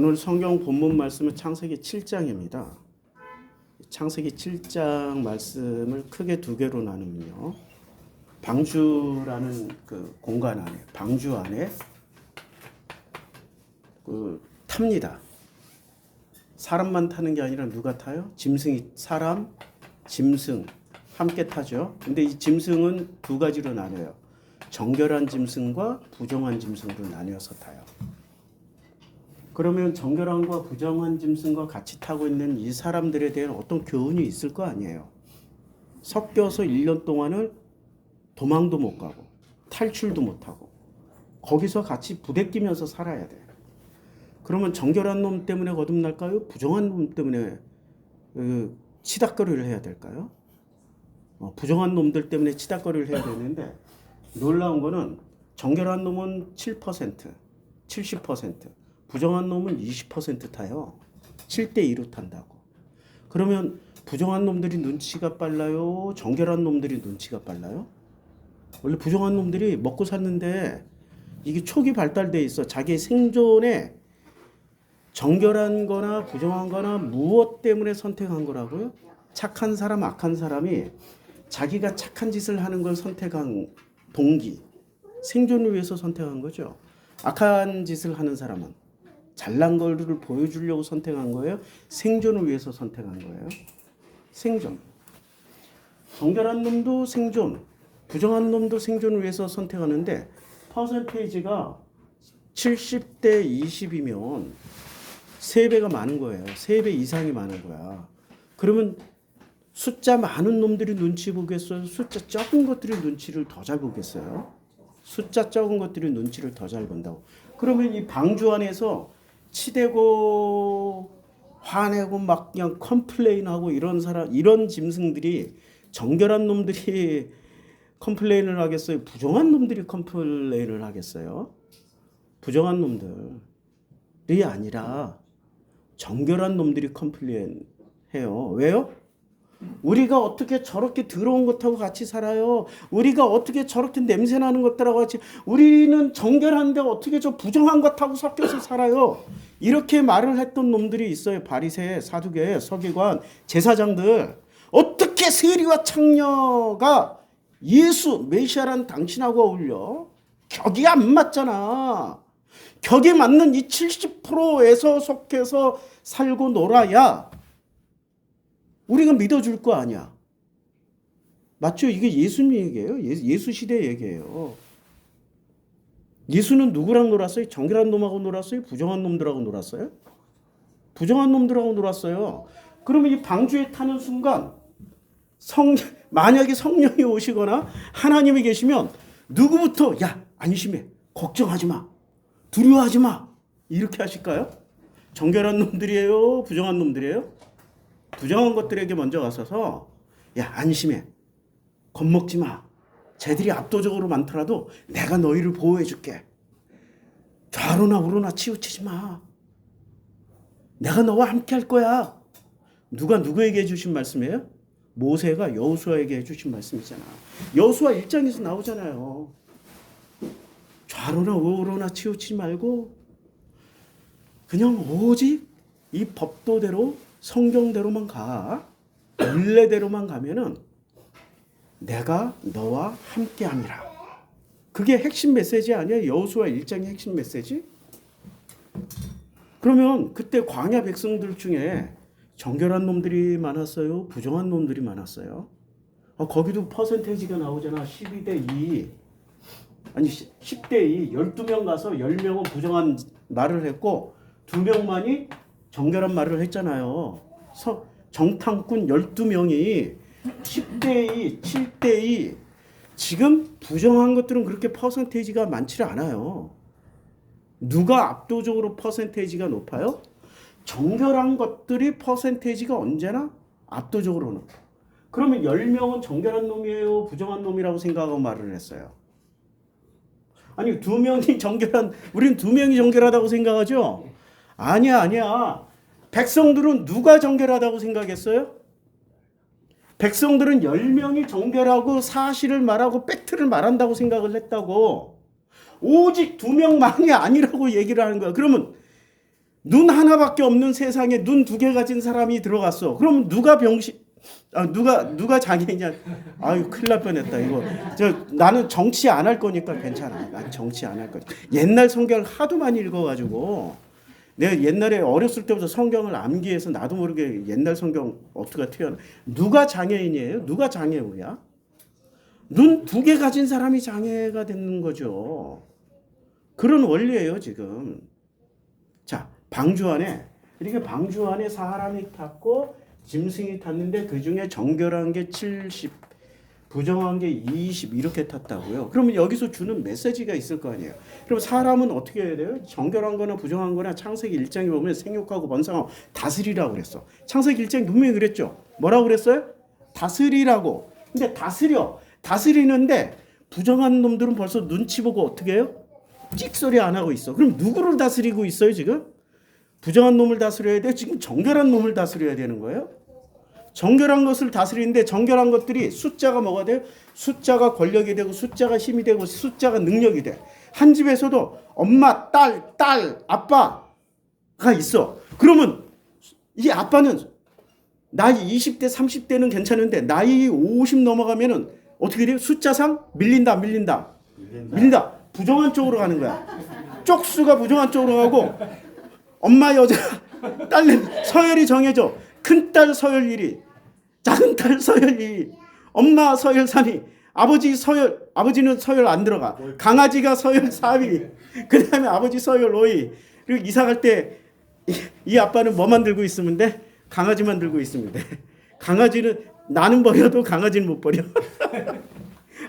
오늘 성경 본문 말씀은 창세기 7장입니다. 창세기 7장 말씀을 크게 두 개로 나누면요. 방주라는 그 공간 안에, 방주 안에 탑니다. 사람만 타는 게 아니라 누가 타요? 짐승이, 사람, 짐승 함께 타죠. 근데 이 짐승은 두 가지로 나뉘어요. 정결한 짐승과 부정한 짐승으로 나뉘어서 타요. 그러면 정결한과 부정한 짐승과 같이 타고 있는 이 사람들에 대한 어떤 교훈이 있을 거 아니에요. 섞여서 1년 동안을 도망도 못 가고 탈출도 못 하고 거기서 같이 부대끼면서 살아야 돼. 그러면 정결한 놈 때문에 거듭날까요? 부정한 놈 때문에 치닫거리를 해야 될까요? 부정한 놈들 때문에 치닫거리를 해야 되는데 놀라운 거는 정결한 놈은 7%, 70%, 부정한 놈은 20% 타요. 7대2로 탄다고. 그러면 부정한 놈들이 눈치가 빨라요? 정결한 놈들이 눈치가 빨라요? 원래 부정한 놈들이 먹고 샀는데 이게 촉이 발달돼 있어. 자기의 생존에 정결한 거나 부정한 거나 무엇 때문에 선택한 거라고요? 착한 사람, 악한 사람이 자기가 착한 짓을 하는 걸 선택한 동기, 생존을 위해서 선택한 거죠. 악한 짓을 하는 사람은 잘난 거를 보여주려고 선택한 거예요? 생존을 위해서 선택한 거예요? 생존. 정결한 놈도 생존, 부정한 놈도 생존을 위해서 선택하는데 퍼센테이지가 70대 20이면 3배가 많은 거예요. 3배 이상이 많은 거야. 그러면 숫자 많은 놈들이 눈치 보겠어요? 숫자 적은 것들이 눈치를 더 잘 보겠어요? 숫자 적은 것들이 눈치를 더 잘 본다고. 그러면 이 방주 안에서 치대고 화내고 막 그냥 컴플레인하고 이런 사람, 이런 짐승들이 정결한 놈들이 컴플레인을 하겠어요? 부정한 놈들이 컴플레인을 하겠어요? 부정한 놈들이 아니라 정결한 놈들이 컴플레인 해요. 왜요? 우리가 어떻게 저렇게 더러운 것하고 같이 살아요? 우리가 어떻게 저렇게 냄새나는 것들하고 같이, 우리는 정결한데 어떻게 저 부정한 것하고 섞여서 살아요? 이렇게 말을 했던 놈들이 있어요. 바리새, 사두개, 서기관, 제사장들. 어떻게 세리와 창녀가 예수, 메시아란 당신하고 어울려? 격이 안 맞잖아. 격이 맞는 이 70%에서 속해서 살고 놀아야 우리가 믿어줄 거 아니야. 맞죠? 이게 예수님 얘기예요. 예수 시대 얘기예요. 예수는 누구랑 놀았어요? 정결한 놈하고 놀았어요? 부정한 놈들하고 놀았어요? 부정한 놈들하고 놀았어요. 그러면 이 방주에 타는 순간 만약에 성령이 오시거나 하나님이 계시면 누구부터 야 안심해, 걱정하지 마, 두려워하지 마 이렇게 하실까요? 정결한 놈들이에요? 부정한 놈들이에요? 부정한 것들에게 먼저 가서서 야 안심해, 겁먹지 마, 쟤들이 압도적으로 많더라도 내가 너희를 보호해 줄게, 좌로나 우로나 치우치지 마, 내가 너와 함께 할 거야. 누가 누구에게 해주신 말씀이에요? 모세가 여호수아에게 해주신 말씀이잖아. 여호수아 1장에서 나오잖아요. 좌로나 우로나 치우치지 말고 그냥 오직 이 법도대로 성경대로만 가. 원래대로만 가면은 내가 너와 함께함이라. 그게 핵심 메시지 아니야? 여호수아 1장의 핵심 메시지? 그러면 그때 광야 백성들 중에 정결한 놈들이 많았어요? 부정한 놈들이 많았어요? 거기도 퍼센테이지가 나오잖아. 12대 2. 아니 10대 2. 12명 가서 10명은 부정한 말을 했고 2명만이 정결한 말을 했잖아요. 정탐꾼 12명이 10대 2, 7대 2. 지금 부정한 것들은 그렇게 퍼센테이지가 많지 않아요. 누가 압도적으로 퍼센테이지가 높아요? 정결한 것들이 퍼센테이지가 언제나 압도적으로 높아. 그러면 10명은 정결한 놈이에요? 부정한 놈이라고 생각하고 말을 했어요. 아니 2명이 정결한, 우리는 2명이 정결하다고 생각하죠? 아니야. 백성들은 누가 정결하다고 생각했어요? 백성들은 10명이 정결하고 사실을 말하고 팩트를 말한다고 생각을 했다고. 오직 2명만이 아니라고 얘기를 하는 거야. 그러면 눈 하나밖에 없는 세상에 눈 두 개 가진 사람이 들어갔어. 그럼 누가 누가 장애냐? 아유, 큰일 날 뻔했다. 이거 나는 정치 안 할 거니까 괜찮아. 난 정치 안 할 거니까. 옛날 성경을 하도 많이 읽어가지고 내가 옛날에 어렸을 때부터 성경을 암기해서 나도 모르게 옛날 성경 어떻게 튀어나. 누가 장애인이에요? 누가 장애우야? 눈 두 개 가진 사람이 장애가 되는 거죠. 그런 원리예요 지금. 자, 방주 안에 이렇게 방주 안에 사람이 탔고 짐승이 탔는데 그 중에 정결한 게 70, 부정한 게 20 이렇게 탔다고요. 그러면 여기서 주는 메시지가 있을 거 아니에요. 그럼 사람은 어떻게 해야 돼요? 정결한 거나 부정한 거나 창세기 1장에 보면 생육하고 번성하고 다스리라고 그랬어. 창세기 1장 분명히 그랬죠. 뭐라고 그랬어요? 다스리라고. 근데 다스리는데 부정한 놈들은 벌써 눈치 보고 어떻게 해요? 찍소리 안 하고 있어. 그럼 누구를 다스리고 있어요 지금? 부정한 놈을 다스려야 돼? 지금 정결한 놈을 다스려야 되는 거예요? 정결한 것을 다스리는데 정결한 것들이 숫자가 뭐가 돼요? 숫자가 권력이 되고 숫자가 힘이 되고 숫자가 능력이 돼. 한 집에서도 엄마, 딸, 아빠가 있어. 그러면 이 아빠는 나이 20대, 30대는 괜찮은데 나이 50 넘어가면은 어떻게 돼요? 숫자상 밀린다. 부정한 쪽으로 가는 거야. 쪽수가 부정한 쪽으로 가고 엄마 여자, 딸 서열이 정해져. 큰딸 서열 1위, 작은딸 서열 2위, 엄마 서열 3위, 아버지는 서열 안 들어가. 강아지가 서열 4위, 그 다음에 아버지 서열 5위. 그리고 이사 갈 때 이 아빠는 뭐만 들고 있으면 돼? 강아지만 들고 있으면 돼. 강아지는 나는 버려도 강아지는 못 버려.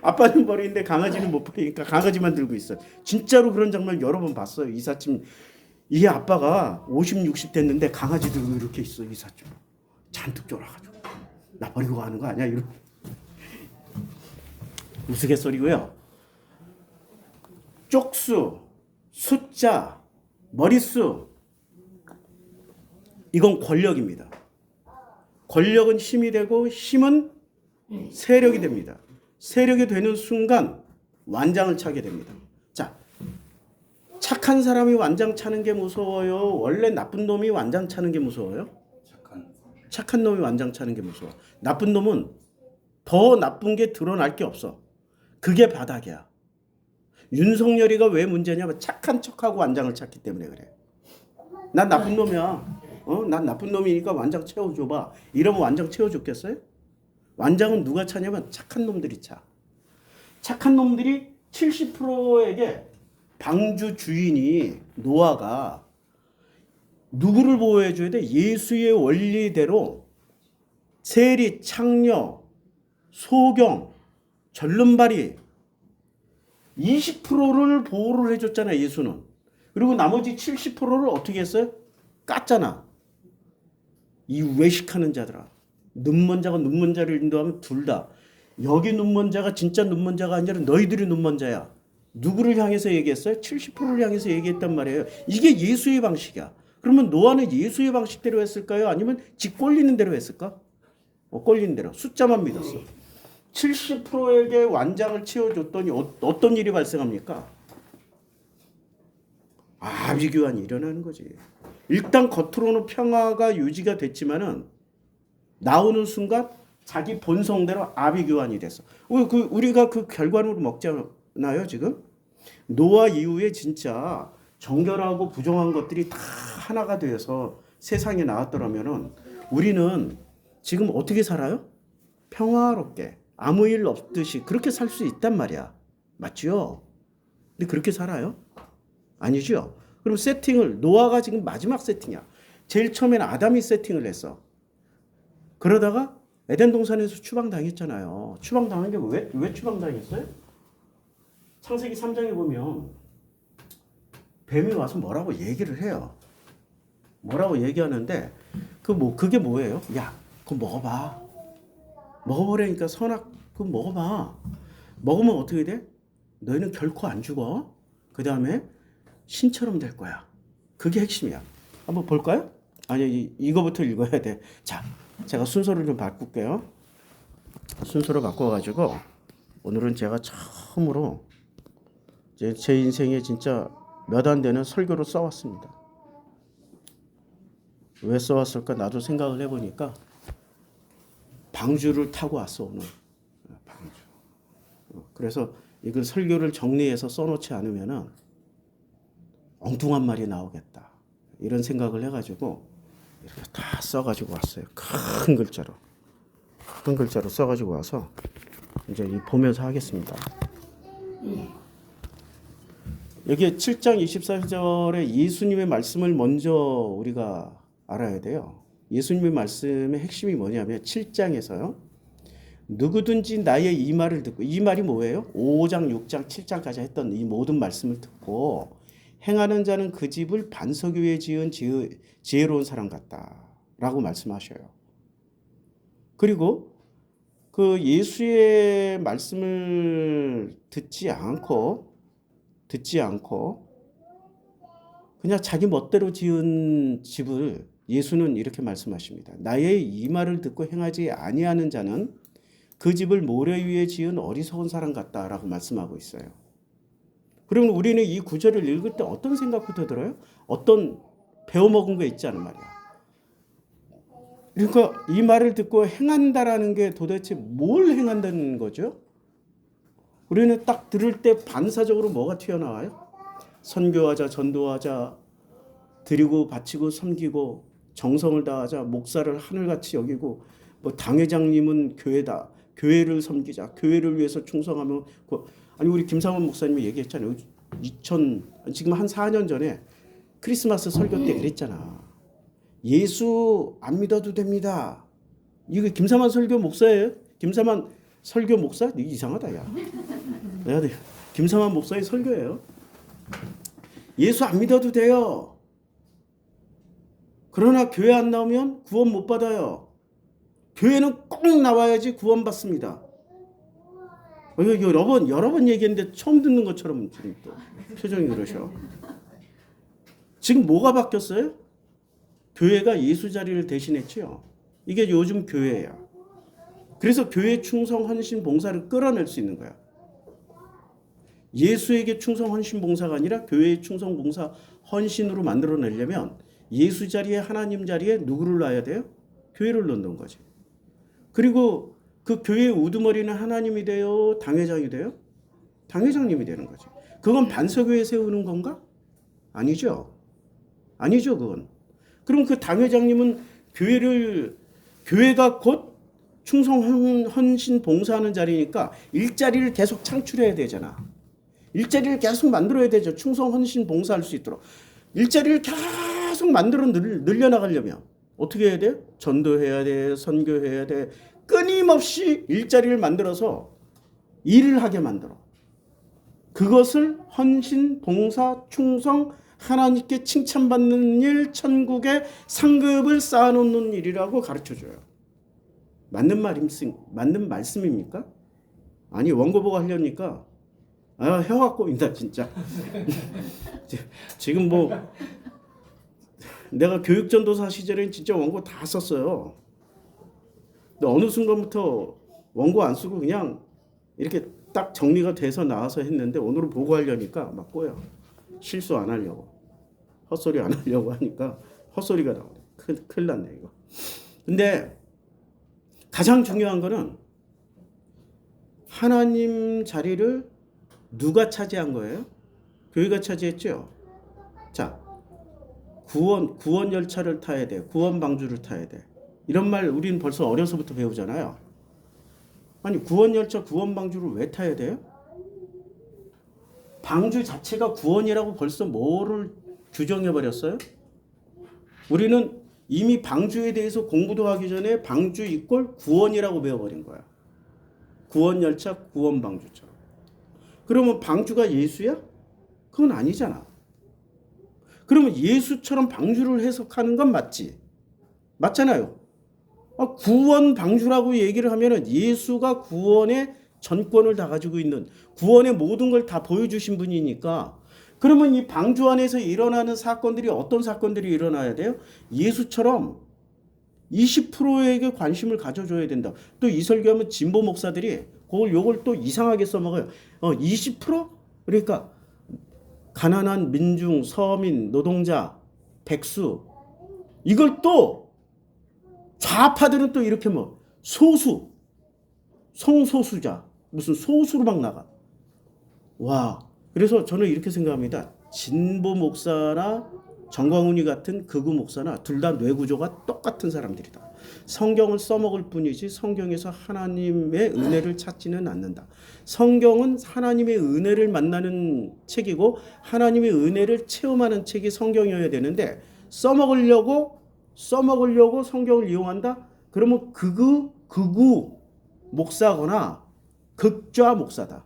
아빠는 버리는데 강아지는 못 버리니까 강아지만 들고 있어. 진짜로 그런 장면 여러 번 봤어요. 이삿짐. 이 아빠가 50, 60 됐는데 강아지 들고 이렇게 있어. 이삿짐. 잔뜩 쫄아가지고. 나 버리고 가는 거 아니야? 이런. 우스갯소리고요. 쪽수, 숫자, 머릿수. 이건 권력입니다. 권력은 힘이 되고 힘은 세력이 됩니다. 세력이 되는 순간 완장을 차게 됩니다. 자, 착한 사람이 완장 차는 게 무서워요? 원래 나쁜 놈이 완장 차는 게 무서워요? 착한 놈이 완장 차는 게 무서워. 나쁜 놈은 더 나쁜 게 드러날 게 없어. 그게 바닥이야. 윤석열이가 왜 문제냐면 착한 척하고 완장을 찼기 때문에 그래. 난 나쁜 놈이야. 난 나쁜 놈이니까 완장 채워줘봐. 이러면 완장 채워줬겠어요? 완장은 누가 차냐면 착한 놈들이 차. 착한 놈들이 70%에게 방주 주인이 노아가 누구를 보호해줘야 돼? 예수의 원리대로 세리, 창녀, 소경, 절름발이 20%를 보호를 해줬잖아 예수는. 그리고 나머지 70%를 어떻게 했어요? 깠잖아. 이 외식하는 자들아. 눈먼 자가 눈먼 자를 인도하면 둘 다. 여기 눈먼 자가 진짜 눈먼 자가 아니라 너희들이 눈먼 자야. 누구를 향해서 얘기했어요? 70%를 향해서 얘기했단 말이에요. 이게 예수의 방식이야. 그러면 노아는 예수의 방식대로 했을까요? 아니면 지 꼴리는 대로 했을까? 꼴리는 대로. 숫자만 믿었어. 70%에게 완장을 채워줬더니 어떤 일이 발생합니까? 아비규환이 일어나는 거지. 일단 겉으로는 평화가 유지가 됐지만은 나오는 순간 자기 본성대로 아비규환이 됐어. 우리가 그 결과로 먹잖아요 지금. 노아 이후에 진짜 정결하고 부정한 것들이 다 하나가 되어서 세상에 나왔더라면은 우리는 지금 어떻게 살아요? 평화롭게 아무 일 없듯이 그렇게 살 수 있단 말이야. 맞죠? 근데 그렇게 살아요? 아니죠? 그럼 노아가 지금 마지막 세팅이야. 제일 처음에는 아담이 세팅을 했어. 그러다가 에덴 동산에서 추방당했잖아요. 추방당한 게 왜 추방당했어요? 창세기 3장에 보면 뱀이 와서 뭐라고 얘기를 해요. 뭐라고 얘기하는데 그게 뭐예요? 야, 그거 먹어봐. 먹어보라니까 그거 먹어봐. 먹으면 어떻게 돼? 너희는 결코 안 죽어. 그 다음에 신처럼 될 거야. 그게 핵심이야. 한번 볼까요? 아니, 이거부터 읽어야 돼. 자, 제가 순서를 좀 바꿀게요. 순서를 바꿔가지고 오늘은 제가 처음으로 제 인생에 진짜 몇 안 되는 설교를 써왔습니다. 왜 써왔을까? 나도 생각을 해보니까 방주를 타고 왔어 오늘. 방주. 그래서 이걸 설교를 정리해서 써놓지 않으면은 엉뚱한 말이 나오겠다. 이런 생각을 해가지고 이렇게 다 써가지고 왔어요. 큰 글자로. 큰 글자로 써가지고 와서 이제 보면서 하겠습니다. 여기 7장 24절에 예수님의 말씀을 먼저 우리가 알아야 돼요. 예수님의 말씀의 핵심이 뭐냐면 7장에서요. 누구든지 나의 이 말을 듣고, 이 말이 뭐예요? 5장, 6장, 7장까지 했던 이 모든 말씀을 듣고 행하는 자는 그 집을 반석 위에 지은 지혜로운 사람 같다라고 말씀하셔요. 그리고 그 예수의 말씀을 듣지 않고 그냥 자기 멋대로 지은 집을 예수는 이렇게 말씀하십니다. 나의 이 말을 듣고 행하지 아니하는 자는 그 집을 모래 위에 지은 어리석은 사람 같다라고 말씀하고 있어요. 그러면 우리는 이 구절을 읽을 때 어떤 생각부터 들어요? 어떤 배워먹은 거 있지 않은 말이야. 그러니까 이 말을 듣고 행한다라는 게 도대체 뭘 행한다는 거죠? 우리는 딱 들을 때 반사적으로 뭐가 튀어나와요? 선교하자, 전도하자, 드리고 바치고 섬기고 정성을 다하자, 목사를 하늘같이 여기고 뭐 당회장님은 교회다, 교회를 섬기자, 교회를 위해서 충성하면 아니 우리 김상원 목사님이 얘기했잖아요. 지금 한 4년 전에 크리스마스 설교 때 그랬잖아. 예수 안 믿어도 됩니다. 이거 김사만 설교 목사예요? 김사만 설교 목사? 이거 이상하다 야. 김사만 목사의 설교예요. 예수 안 믿어도 돼요. 그러나 교회 안 나오면 구원 못 받아요. 교회는 꼭 나와야지 구원 받습니다. 여러 번 얘기했는데 처음 듣는 것처럼 지금 또 표정이 그러셔. 지금 뭐가 바뀌었어요? 교회가 예수 자리를 대신했죠. 이게 요즘 교회예요. 그래서 교회 충성 헌신 봉사를 끌어낼 수 있는 거야. 예수에게 충성 헌신 봉사가 아니라 교회의 충성 봉사 헌신으로 만들어내려면 예수 자리에 하나님 자리에 누구를 놔야 돼요? 교회를 넣는 거지. 그리고 그 교회의 우두머리는 하나님이 돼요? 당회장이 돼요? 당회장님이 되는 거지. 그건 반석교회 세우는 건가? 아니죠. 아니죠, 그건. 그럼 그 당회장님은 교회가 곧 충성 헌신 봉사하는 자리니까 일자리를 계속 창출해야 되잖아. 일자리를 계속 만들어야 되죠. 충성 헌신 봉사할 수 있도록. 일자리를 계속 만들어 늘려나가려면 어떻게 해야 돼? 전도해야 돼. 선교해야 돼. 끊임없이 일자리를 만들어서 일을 하게 만들어. 그것을 헌신, 봉사, 충성, 하나님께 칭찬받는 일, 천국의 상급을 쌓아놓는 일이라고 가르쳐줘요. 맞는 말씀입니까? 아니 원고 보고 하려니까 혀가 꼬인다 진짜. 지금 뭐 내가 교육전도사 시절엔 진짜 원고 다 썼어요. 근데 어느 순간부터 원고 안 쓰고 그냥 이렇게 딱 정리가 돼서 나와서 했는데 오늘은 보고하려니까 막 꼬여. 실수 안 하려고. 헛소리 안 하려고 하니까 헛소리가 나오네. 큰일 났네 이거. 근데 가장 중요한 거는 하나님 자리를 누가 차지한 거예요? 교회가 차지했죠. 자, 구원 열차를 타야 돼. 구원 방주를 타야 돼. 이런 말 우리는 벌써 어려서부터 배우잖아요. 아니 구원 열차, 구원 방주를 왜 타야 돼요? 방주 자체가 구원이라고 벌써 뭐를 규정해 버렸어요? 우리는 이미 방주에 대해서 공부도 하기 전에 방주 이꼴 구원이라고 배워버린 거야. 구원 열차, 구원 방주처럼. 그러면 방주가 예수야? 그건 아니잖아. 그러면 예수처럼 방주를 해석하는 건 맞지? 맞잖아요. 구원 방주라고 얘기를 하면은 예수가 구원의 전권을 다 가지고 있는 구원의 모든 걸 다 보여주신 분이니까 그러면 이 방주 안에서 일어나는 사건들이 어떤 사건들이 일어나야 돼요? 예수처럼 20%에게 관심을 가져줘야 된다. 또 이 설교하면 진보 목사들이 요걸 또 이상하게 써먹어요. 20%? 그러니까 가난한 민중, 서민, 노동자, 백수 이걸 또 좌파들은 또 이렇게 뭐 소수, 성소수자, 무슨 소수로 막 나가. 와, 그래서 저는 이렇게 생각합니다. 진보 목사나 정광훈이 같은 극우 목사나 둘 다 뇌구조가 똑같은 사람들이다. 성경을 써먹을 뿐이지 성경에서 하나님의 은혜를 찾지는 않는다. 성경은 하나님의 은혜를 만나는 책이고 하나님의 은혜를 체험하는 책이 성경이어야 되는데 써먹으려고 성경을 이용한다? 그러면 극우 목사거나 극좌 목사다.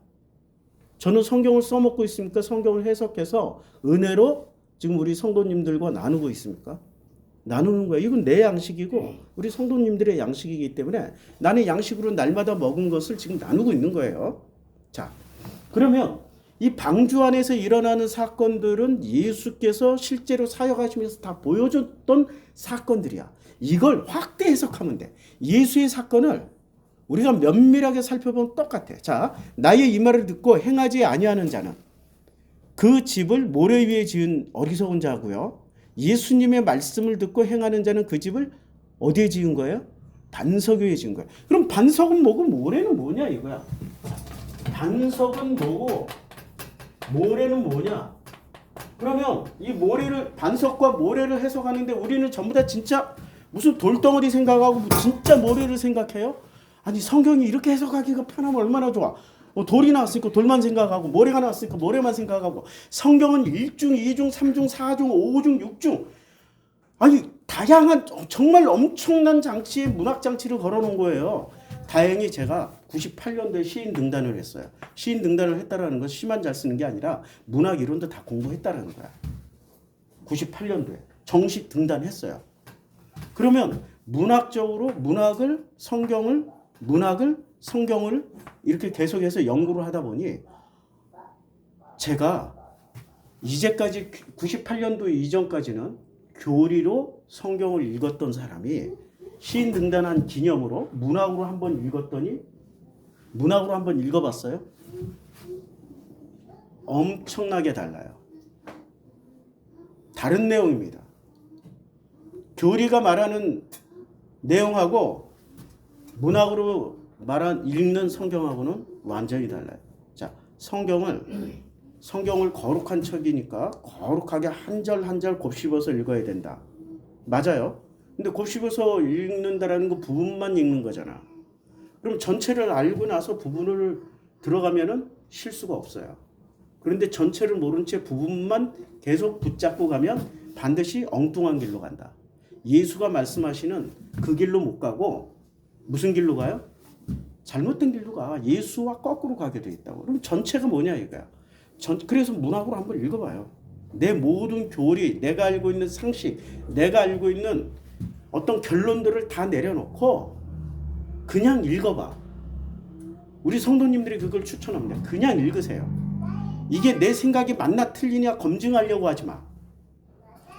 저는 성경을 써먹고 있습니까? 성경을 해석해서 은혜로 지금 우리 성도님들과 나누고 있습니까? 나누는 거예요. 이건 내 양식이고 우리 성도님들의 양식이기 때문에 나는 양식으로 날마다 먹은 것을 지금 나누고 있는 거예요. 자, 그러면 이 방주 안에서 일어나는 사건들은 예수께서 실제로 사역하시면서 다 보여줬던 사건들이야. 이걸 확대 해석하면 돼. 예수의 사건을 우리가 면밀하게 살펴보면 똑같아. 자, 나의 이 말을 듣고 행하지 아니하는 자는 그 집을 모래 위에 지은 어리석은 자고요. 예수님의 말씀을 듣고 행하는 자는 그 집을 어디에 지은 거예요? 반석 위에 지은 거예요. 그럼 반석은 뭐고 모래는 뭐냐 이거야. 반석은 뭐고 모래는 뭐냐? 그러면 이 모래를 반석과 모래를 해석하는데 우리는 전부 다 진짜 무슨 돌덩어리 생각하고 진짜 모래를 생각해요? 아니 성경이 이렇게 해석하기가 편하면 얼마나 좋아. 돌이 나왔으니까 돌만 생각하고 모래가 나왔으니까 모래만 생각하고 성경은 1중, 2중, 3중, 4중, 5중, 6중 아니 다양한 정말 엄청난 장치에 문학 장치를 걸어놓은 거예요. 다행히 제가 98년도에 시인 등단을 했어요. 시인 등단을 했다라는 건 시만 잘 쓰는 게 아니라 문학 이론도 다 공부했다라는 거야. 98년도에 정식 등단했어요. 그러면 문학적으로 성경을 이렇게 계속해서 연구를 하다 보니 제가 이제까지 98년도 이전까지는 교리로 성경을 읽었던 사람이 시인 등단한 기념으로 문학으로 한번 읽어봤어요. 엄청나게 달라요. 다른 내용입니다. 교리가 말하는 내용하고 문학으로 읽는 성경하고는 완전히 달라요. 자, 성경을 거룩한 책이니까 거룩하게 한 절 한 절 곱씹어서 읽어야 된다. 맞아요. 근데 곱씹어서 읽는다라는 거 부분만 읽는 거잖아. 그럼 전체를 알고 나서 부분을 들어가면은 실수가 없어요. 그런데 전체를 모른 채 부분만 계속 붙잡고 가면 반드시 엉뚱한 길로 간다. 예수가 말씀하시는 그 길로 못 가고 무슨 길로 가요? 잘못된 길로 가. 예수와 거꾸로 가게 돼 있다고. 그럼 전체가 뭐냐 이거야. 그래서 문학으로 한번 읽어봐요. 내 모든 교리, 내가 알고 있는 상식, 내가 알고 있는 어떤 결론들을 다 내려놓고 그냥 읽어봐. 우리 성도님들이 그걸 추천합니다. 그냥 읽으세요. 이게 내 생각이 맞나 틀리냐 검증하려고 하지 마.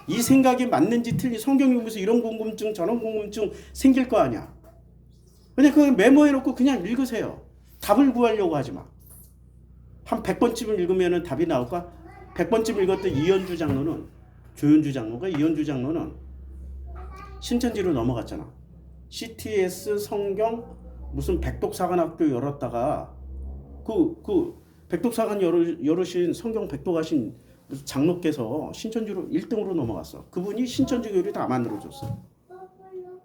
이 생각이 맞는지 틀리 성경 읽으면서 이런 궁금증 저런 궁금증 생길 거 아니야. 그냥 그걸 메모해놓고 그냥 읽으세요. 답을 구하려고 하지 마. 한 100번쯤 읽으면 답이 나올까? 100번쯤 읽었던 이현주 장로는 신천지로 넘어갔잖아. CTS 성경 무슨 백독사관학교 열었다가 그 백독사관 열으신 성경 백독하신 무슨 장로께서 신천지로 1등으로 넘어갔어. 그분이 신천지 교리 다 만들어줬어.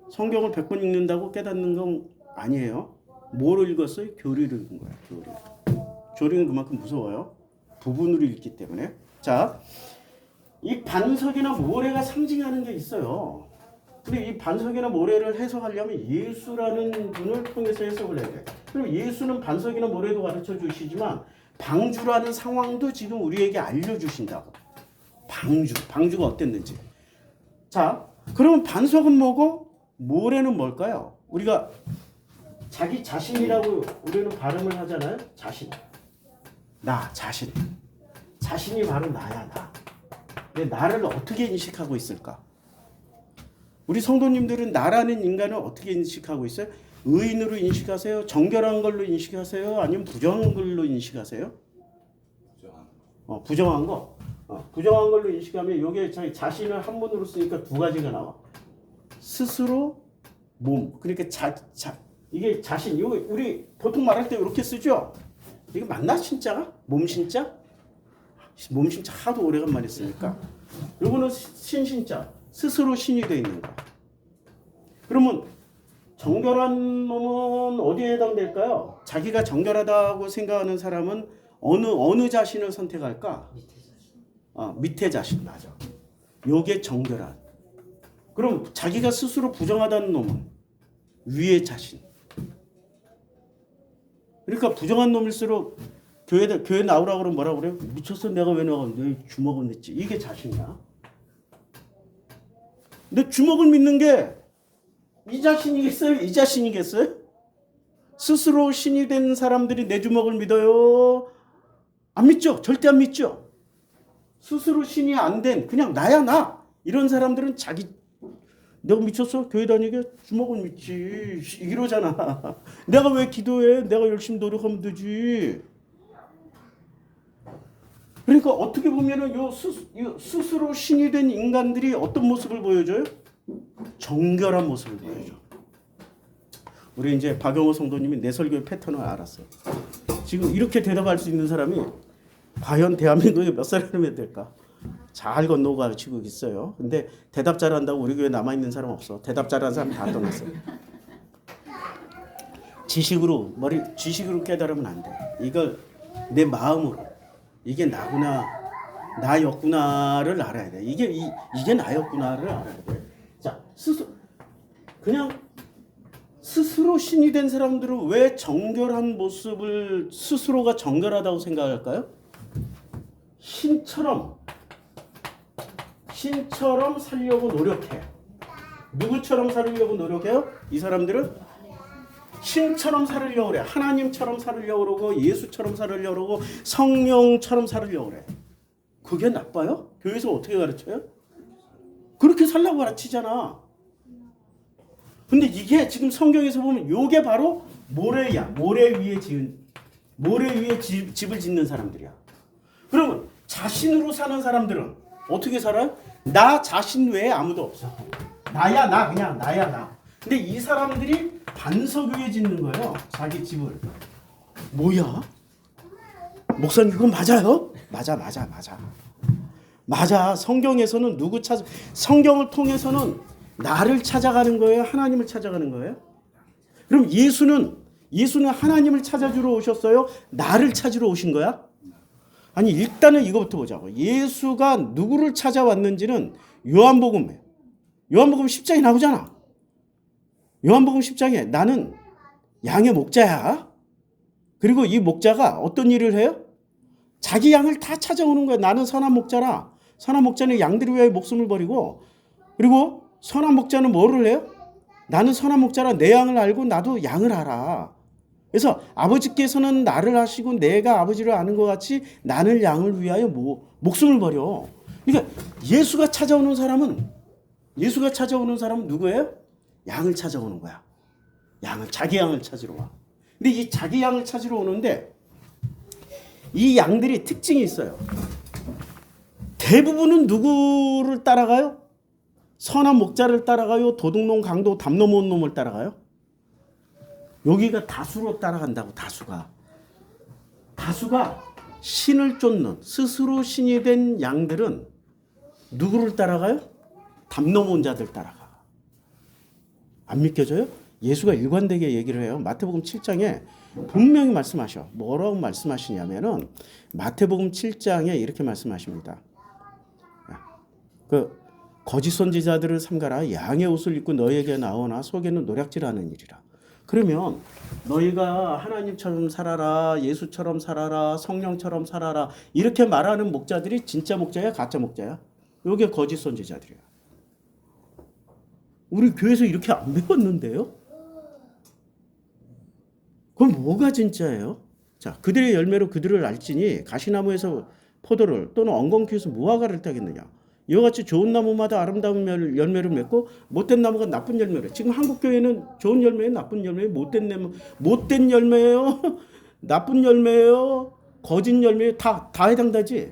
성경을 100번 읽는다고 깨닫는 건 아니에요. 뭘 읽었어요? 교리를 읽은 거야. 교리는 그만큼 무서워요. 부분으로 읽기 때문에. 자, 이 반석이나 모래가 상징하는 게 있어요. 근데 이 반석이나 모래를 해석하려면 예수라는 분을 통해서 해석을 해야 돼. 그리고 예수는 반석이나 모래도 가르쳐 주시지만 방주라는 상황도 지금 우리에게 알려주신다고. 방주가 어땠는지. 자, 그러면 반석은 뭐고 모래는 뭘까요? 우리가 자기 자신이라고 우리는 발음을 하잖아요. 자신이 바로 나야, 나. 근데 나를 어떻게 인식하고 있을까? 우리 성도님들은 나라는 인간을 어떻게 인식하고 있어요? 의인으로 인식하세요? 정결한 걸로 인식하세요? 아니면 부정한 걸로 인식하세요? 부정한 거. 부정한 걸로 인식하면 이게 자기 자신을 한문으로 쓰니까 두 가지가 나와. 스스로 몸. 그러니까 이게 자신. 이거 우리 보통 말할 때 이렇게 쓰죠. 이게 맞나 신자가? 몸 신자? 몸 신자 하도 오래간만에 쓰니까. 요거는 신신자. 스스로 신이 돼 있는 거. 그러면 정결한 놈은 어디에 해당될까요? 자기가 정결하다고 생각하는 사람은 어느 자신을 선택할까? 밑에 자신 맞아. 요게 정결한. 그럼 자기가 스스로 부정하다는 놈은 위의 자신. 그러니까 부정한 놈일수록 교회 나오라고 그러면 뭐라고 그래요? 미쳤어 내가 왜 나가? 내 주먹을 믿지. 이게 자신이야. 근데 주먹을 믿는 게 이 자신이겠어요? 이 자신이겠어요? 스스로 신이 된 사람들이 내 주먹을 믿어요? 안 믿죠? 절대 안 믿죠? 스스로 신이 안 된 그냥 나야 나 이런 사람들은 내가 미쳤어? 교회 다니게 주먹을 믿지 이러잖아. 내가 왜 기도해? 내가 열심히 노력하면 되지. 그러니까 어떻게 보면은 요 스스로 신이 된 인간들이 어떤 모습을 보여줘요? 정결한 모습을 보여줘. 우리 이제 박영호 성도님이 내 설교의 패턴을 알았어요. 지금 이렇게 대답할 수 있는 사람이 과연 대한민국에 몇 사람이 될까? 잘 건너가지고 있어요. 근데 대답 잘한다고 우리 교회 남아있는 사람 없어. 대답 잘하는 사람 다 떠났어요. 지식으로 깨달으면 안 돼. 이걸 내 마음으로 이게 나구나, 나였구나를 알아야 돼. 이게 나였구나를 알아야 돼. 자, 스스로 신이 된 사람들은 왜 정결한 모습을 스스로가 정결하다고 생각할까요? 신처럼 살려고 노력해. 누구처럼 살려고 노력해요? 이 사람들은 신처럼 살으려고 그래. 하나님처럼 살으려고 그러고 예수처럼 살으려고 그러고 성령처럼 살으려고 그래. 그게 나빠요? 교회에서 어떻게 가르쳐요? 그렇게 살라고 가르치잖아. 근데 이게 지금 성경에서 보면 요게 바로 모래야. 모래 위에 집을 짓는 사람들이야. 그러면 자신으로 사는 사람들은 어떻게 살아요? 나 자신 외에 아무도 없어. 나야 나 그냥 나야 나. 근데 이 사람들이 반석 위에 짓는 거예요. 자기 집을. 뭐야? 목사님 그건 맞아요? 맞아. 성경에서는 성경을 통해서는 나를 찾아가는 거예요? 하나님을 찾아가는 거예요? 그럼 예수는 하나님을 찾아주러 오셨어요? 나를 찾으러 오신 거야? 아니 일단은 이거부터 보자고. 예수가 누구를 찾아왔는지는 요한복음 10장에 나오잖아. 요한복음 10장에 나는 양의 목자야. 그리고 이 목자가 어떤 일을 해요? 자기 양을 다 찾아오는 거야. 나는 선한 목자라. 선한 목자는 양들을 위하여 목숨을 버리고, 그리고 선한 목자는 뭐를 해요? 나는 선한 목자라 내 양을 알고 나도 양을 알아. 그래서 아버지께서는 나를 아시고 내가 아버지를 아는 것 같이 나는 양을 위하여 목숨을 버려. 그러니까 예수가 찾아오는 사람은 누구예요? 양을 찾아오는 거야. 자기 양을 찾으러 와. 근데 이 자기 양을 찾으러 오는데 이 양들이 특징이 있어요. 대부분은 누구를 따라가요? 선한 목자를 따라가요? 도둑놈, 강도, 담 넘어온 놈을 따라가요? 여기가 다수로 따라간다고. 다수가 신을 쫓는 스스로 신이 된 양들은 누구를 따라가요? 담 넘어온 자들 따라가. 안 믿겨져요? 예수가 일관되게 얘기를 해요. 마태복음 7장에 분명히 말씀하셔. 뭐라고 말씀하시냐면은 마태복음 7장에 이렇게 말씀하십니다. 그 거짓 선지자들을 삼가라. 양의 옷을 입고 너에게 나오나 속에는 노략질하는 일이라. 그러면 너희가 하나님처럼 살아라, 예수처럼 살아라, 성령처럼 살아라 이렇게 말하는 목자들이 진짜 목자야, 가짜 목자야? 이게 거짓 선지자들이야. 우리 교회에서 이렇게 안 배웠는데요? 그럼 뭐가 진짜예요? 자, 그들의 열매로 그들을 알지니 가시나무에서 포도를 또는 엉겅퀴에서 무화과를 따겠느냐? 이와 같이 좋은 나무마다 아름다운 열매를 맺고 못된 나무가 나쁜 열매를. 지금 한국 교회는 좋은 열매예요, 나쁜 열매예요, 못된 열매예요, 나쁜 열매예요, 거짓 열매예요, 다 해당되지.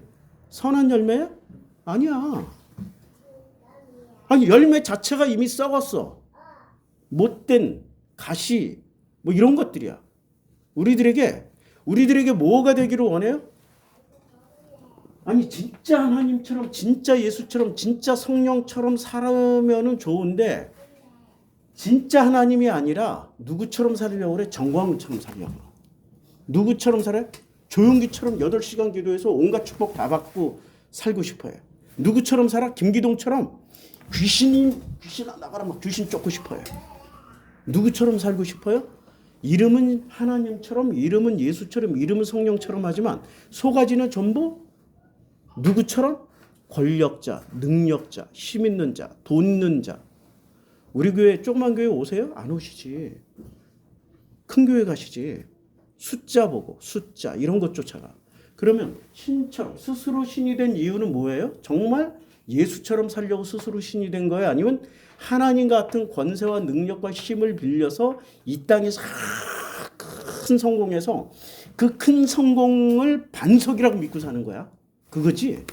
선한 열매예요? 아니야. 아니 열매 자체가 이미 썩었어. 못된 가시 뭐 이런 것들이야. 우리들에게 뭐가 되기를 원해요? 아니 진짜 하나님처럼 진짜 예수처럼 진짜 성령처럼 살면은 좋은데 진짜 하나님이 아니라 누구처럼 살려고 그래? 정광훈처럼 살려고 그래. 누구처럼 살아요? 조용기처럼 8시간 기도해서 온갖 축복 다 받고 살고 싶어요. 누구처럼 살아? 김기동처럼 귀신 나가라 막 귀신 쫓고 싶어요. 누구처럼 살고 싶어요? 이름은 하나님처럼, 이름은 예수처럼, 이름은 성령처럼 하지만 속가지는 전부 누구처럼? 권력자, 능력자, 힘 있는 자, 돈 있는 자. 우리 교회 조그만 교회 오세요? 안 오시지. 큰 교회 가시지. 숫자 보고 숫자 이런 것 쫓아가. 그러면 신처럼 스스로 신이 된 이유는 뭐예요? 정말 예수처럼 살려고 스스로 신이 된 거예요? 아니면 하나님 같은 권세와 능력과 힘을 빌려서 이 땅에서 큰 성공해서 그 큰 성공을 반석이라고 믿고 사는 거야? 그거지?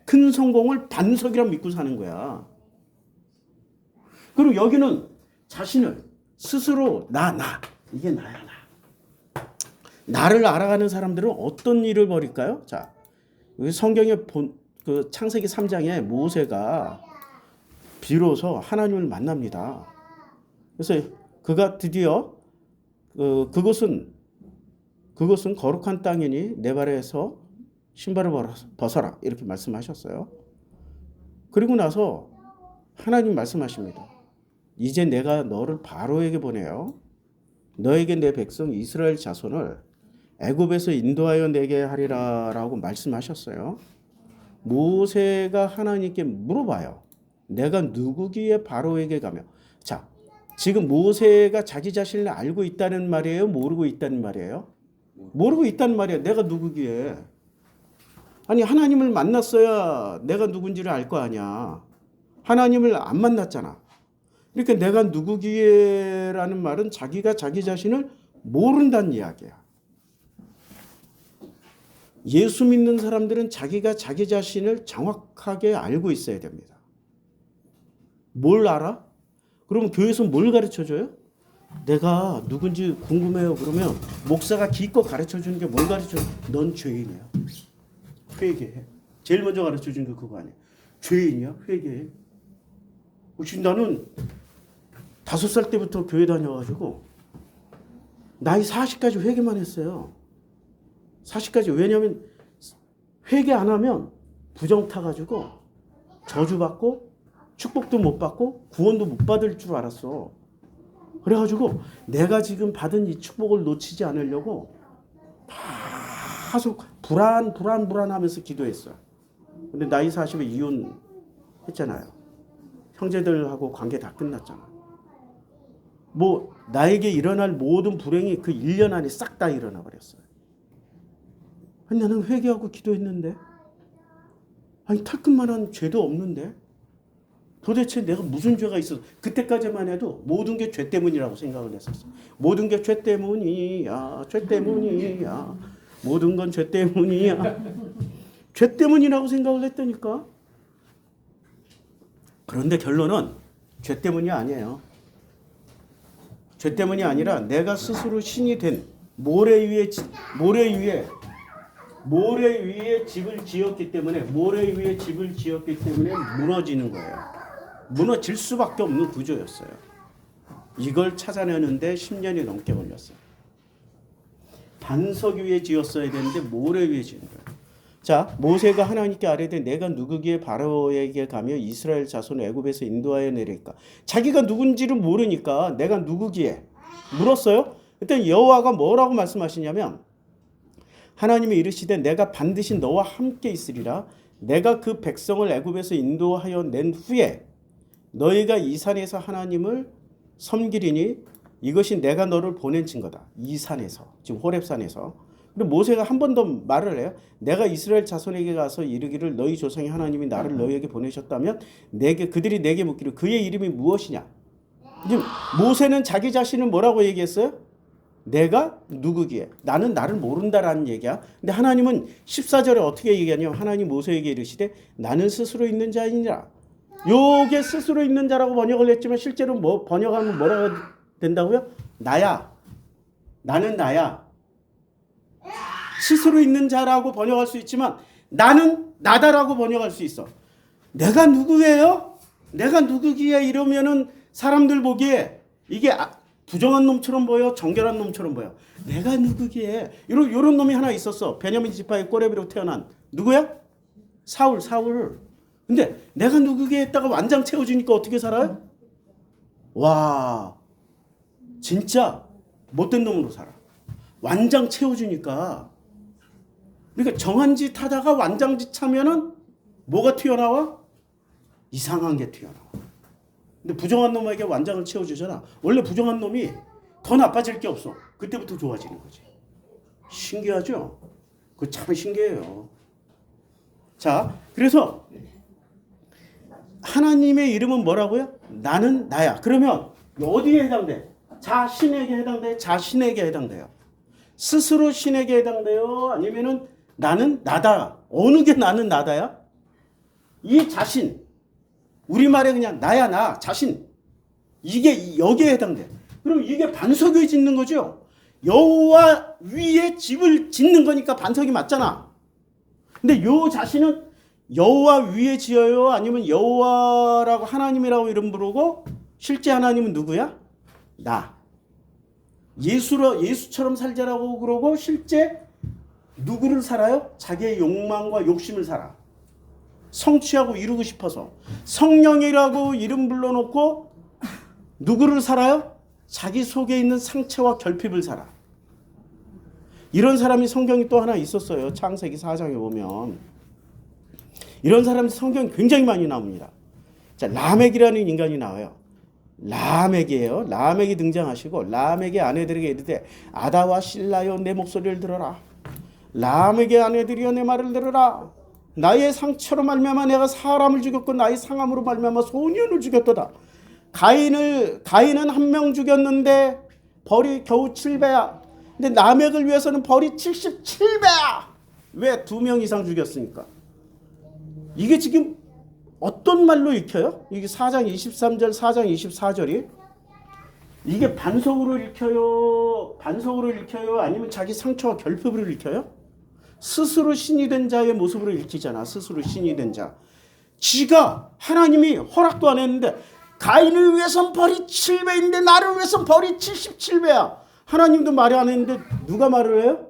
큰 성공을 반석이라고 믿고 사는 거야. 그리고 여기는 자신을 스스로 이게 나야 나. 나를 알아가는 사람들은 어떤 일을 벌일까요? 자, 성경에 그 창세기 3장에 모세가 비로소 하나님을 만납니다. 그래서 그가 드디어 그것은 거룩한 땅이니 내 발에서 신발을 벗어라 이렇게 말씀하셨어요. 그리고 나서 하나님 말씀하십니다. 이제 내가 너를 바로에게 보내요. 너에게 내 백성 이스라엘 자손을 애굽에서 인도하여 내게 하리라라고 말씀하셨어요. 모세가 하나님께 물어봐요. 내가 누구기에 바로에게 가며. 자, 지금 모세가 자기 자신을 알고 있다는 말이에요? 모르고 있다는 말이에요? 모르고 있다는 말이에요. 내가 누구기에. 아니 하나님을 만났어야 내가 누군지를 알 거 아니야. 하나님을 안 만났잖아. 그러니까 내가 누구기에라는 말은 자기가 자기 자신을 모른다는 이야기야. 예수 믿는 사람들은 자기가 자기 자신을 정확하게 알고 있어야 됩니다. 뭘 알아? 그러면 교회에서 뭘 가르쳐줘요? 내가 누군지 궁금해요. 그러면 목사가 기껏 가르쳐주는 게 뭘 가르쳐줘? 넌 죄인이야. 회개해. 제일 먼저 가르쳐준 게 그거 아니야. 죄인이야. 회개해. 혹시 나는 5살 때부터 교회 다녀가지고 나이 40까지 회개만 했어요. 40까지. 왜냐하면 회개 안 하면 부정 타가지고 저주받고 축복도 못 받고 구원도 못 받을 줄 알았어. 그래가지고 내가 지금 받은 이 축복을 놓치지 않으려고 계속 불안하면서 기도했어요. 근데 나이 40에 이혼했잖아요. 형제들하고 관계 다 끝났잖아. 뭐 나에게 일어날 모든 불행이 그 1년 안에 싹 다 일어나 버렸어요. 아니 나는 회개하고 기도했는데 아니 털끝만한 죄도 없는데 도대체 내가 무슨 죄가 있어? 그때까지만 해도 모든 게 죄 때문이라고 생각을 했었어. 모든 게 죄 때문이야. 죄 때문이야. 모든 건 죄 때문이야. 죄 때문이라고 생각을 했다니까. 그런데 결론은 죄 때문이 아니에요. 죄 때문이 아니라 내가 스스로 신이 된 모래 위에 집을 지었기 때문에 무너지는 거예요. 무너질 수밖에 없는 구조였어요. 이걸 찾아내는데 10년이 넘게 걸렸어요. 반석 위에 지었어야 되는데 모래 위에 지은 거예요. 자, 모세가 하나님께 아뢰되 내가 누구기에 바로에게 가며 이스라엘 자손을 애굽에서 인도하여 내릴까? 자기가 누군지를 모르니까 내가 누구기에 물었어요. 그때 여호와가 뭐라고 말씀하시냐면 하나님이 이르시되 내가 반드시 너와 함께 있으리라. 내가 그 백성을 애굽에서 인도하여 낸 후에 너희가 이 산에서 하나님을 섬기리니 이것이 내가 너를 보낸 증거다. 이 산에서, 지금 호렙산에서. 그리고 모세가 한 번 더 말을 해요. 내가 이스라엘 자손에게 가서 이르기를 너희 조상의 하나님이 나를 너희에게 보내셨다면 그들이 내게 묻기를 그의 이름이 무엇이냐. 지금 모세는 자기 자신을 뭐라고 얘기했어요? 내가 누구기에? 나는 나를 모른다라는 얘기야. 근데 하나님은 14절에 어떻게 얘기하냐면 하나님 모세에게 이르시되 나는 스스로 있는 자이니라. 요게 스스로 있는 자라고 번역을 했지만 실제로 뭐 번역하면 뭐라고 된다고요? 나야. 나는 나야. 스스로 있는 자라고 번역할 수 있지만 나는 나다라고 번역할 수 있어. 내가 누구예요? 내가 누구기에 이러면은 사람들 보기에 이게 부정한 놈처럼 보여? 정결한 놈처럼 보여? 내가 누구기에? 요런 놈이 하나 있었어. 베냐민 지파의 꼬레비로 태어난 누구야? 사울. 근데 내가 누구기에 했다가 완장 채워주니까 어떻게 살아요? 와, 진짜 못된 놈으로 살아. 완장 채워주니까. 그러니까 정한 짓 하다가 완장 짓 하면은 뭐가 튀어나와? 이상한 게 튀어나와. 근데 부정한 놈에게 완장을 채워주잖아. 원래 부정한 놈이 더 나빠질 게 없어. 그때부터 좋아지는 거지. 신기하죠? 그거 참 신기해요. 자, 그래서 하나님의 이름은 뭐라고요? 나는 나야. 그러면 어디에 해당돼? 자신에게 해당돼? 자신에게 해당돼요. 스스로 신에게 해당돼요? 아니면은 나는 나다. 어느 게 나는 나다야? 이 자신. 우리말에 그냥 나야 나 자신. 이게 여기에 해당돼. 그럼 이게 반석을 짓는 거죠. 여호와 위에 집을 짓는 거니까 반석이 맞잖아. 근데 요 자신은 여호와 위에 지어요? 아니면 여호와라고 하나님이라고 이름 부르고 실제 하나님은 누구야? 나. 예수처럼 살자라고 그러고 실제 누구를 살아요? 자기의 욕망과 욕심을 살아. 성취하고 이루고 싶어서. 성령이라고 이름 불러놓고 누구를 살아요? 자기 속에 있는 상처와 결핍을 살아. 이런 사람이 성경이 또 하나 있었어요. 창세기 4장에 보면. 이런 사람이 성경이 굉장히 많이 나옵니다. 자, 라멕이라는 인간이 나와요. 라멕이에요. 라멕이 등장하시고 라멕의 아내들에게 이르되 아다와 실라여 내 목소리를 들어라. 라멕의 아내들이여 내 말을 들으라. 나의 상처로 말미암아 내가 사람을 죽였고 나의 상함으로 말미암아 소년을 죽였도다. 가인은 한 명 죽였는데 벌이 겨우 7배야. 근데 라멕을 위해서는 벌이 77배야. 왜 2명 이상 죽였으니까. 이게 지금 어떤 말로 읽혀요? 이게 4장 23절, 4장 24절이 이게 반석으로 읽혀요? 아니면 자기 상처와 결핍으로 읽혀요? 스스로 신이 된 자의 모습으로 읽히잖아. 스스로 신이 된 자. 지가 하나님이 허락도 안 했는데 가인을 위해선 벌이 7배인데 나를 위해선 벌이 77배야. 하나님도 말이 안 했는데 누가 말을 해요?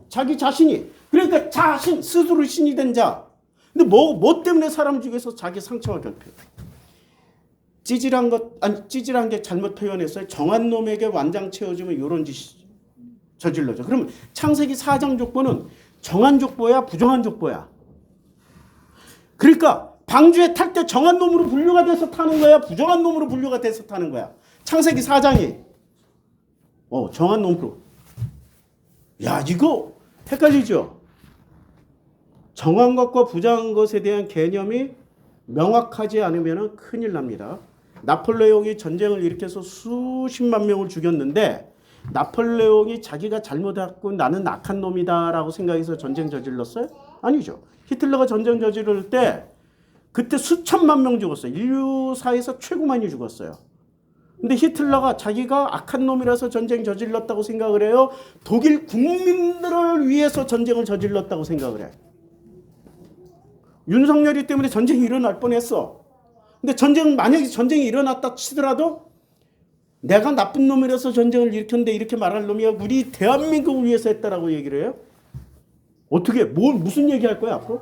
자기 자신이. 그러니까 자신, 스스로 신이 된 자. 근데 뭐 때문에 사람 중에서 자기 상처와 결핍. 찌질한 게 잘못 표현했어요. 정한 놈에게 완장 채워주면 이런 짓이 저질러져. 그러면 창세기 4장 족보는 정한 족보야, 부정한 족보야. 그러니까 방주에 탈 때 정한 놈으로 분류가 돼서 타는 거야, 부정한 놈으로 분류가 돼서 타는 거야. 창세기 4장이 정한 놈으로. 야, 이거 헷갈리죠? 정한 것과 부정한 것에 대한 개념이 명확하지 않으면 큰일 납니다. 나폴레옹이 전쟁을 일으켜서 수십만 명을 죽였는데 나폴레옹이 자기가 잘못했고 나는 악한 놈이다라고 생각해서 전쟁 저질렀어요? 아니죠. 히틀러가 전쟁 저지를 때 그때 수천만 명 죽었어요. 인류사에서 최고 많이 죽었어요. 근데 히틀러가 자기가 악한 놈이라서 전쟁 저질렀다고 생각을 해요? 독일 국민들을 위해서 전쟁을 저질렀다고 생각을 해. 윤석열이 때문에 전쟁이 일어날 뻔했어. 근데 만약에 전쟁이 일어났다 치더라도 내가 나쁜 놈이라서 전쟁을 일으켰는데 이렇게 말할 놈이 우리 대한민국을 위해서 했다라고 얘기를 해요? 어떻게 무슨 얘기할 거야 앞으로?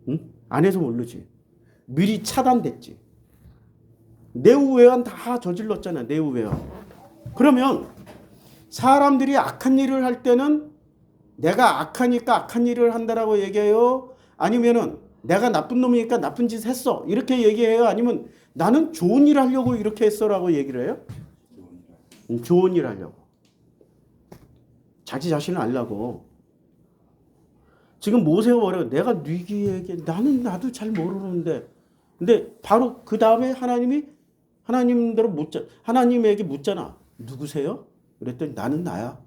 응? 안 해서 모르지. 미리 차단됐지. 내후외환 다 저질렀잖아. 내후외환. 그러면 사람들이 악한 일을 할 때는 내가 악하니까 악한 일을 한다라고 얘기해요? 아니면은 내가 나쁜 놈이니까 나쁜 짓 했어 이렇게 얘기해요? 아니면 나는 좋은 일 하려고 이렇게 했어라고 얘기를 해요? 좋은 일 하려고. 자기 자신을 알라고. 지금 모세가 뭐래요? 내가 네기에게 나도 잘 모르는데. 근데 바로 그 다음에 하나님에게 묻잖아. 누구세요? 그랬더니 나는 나야.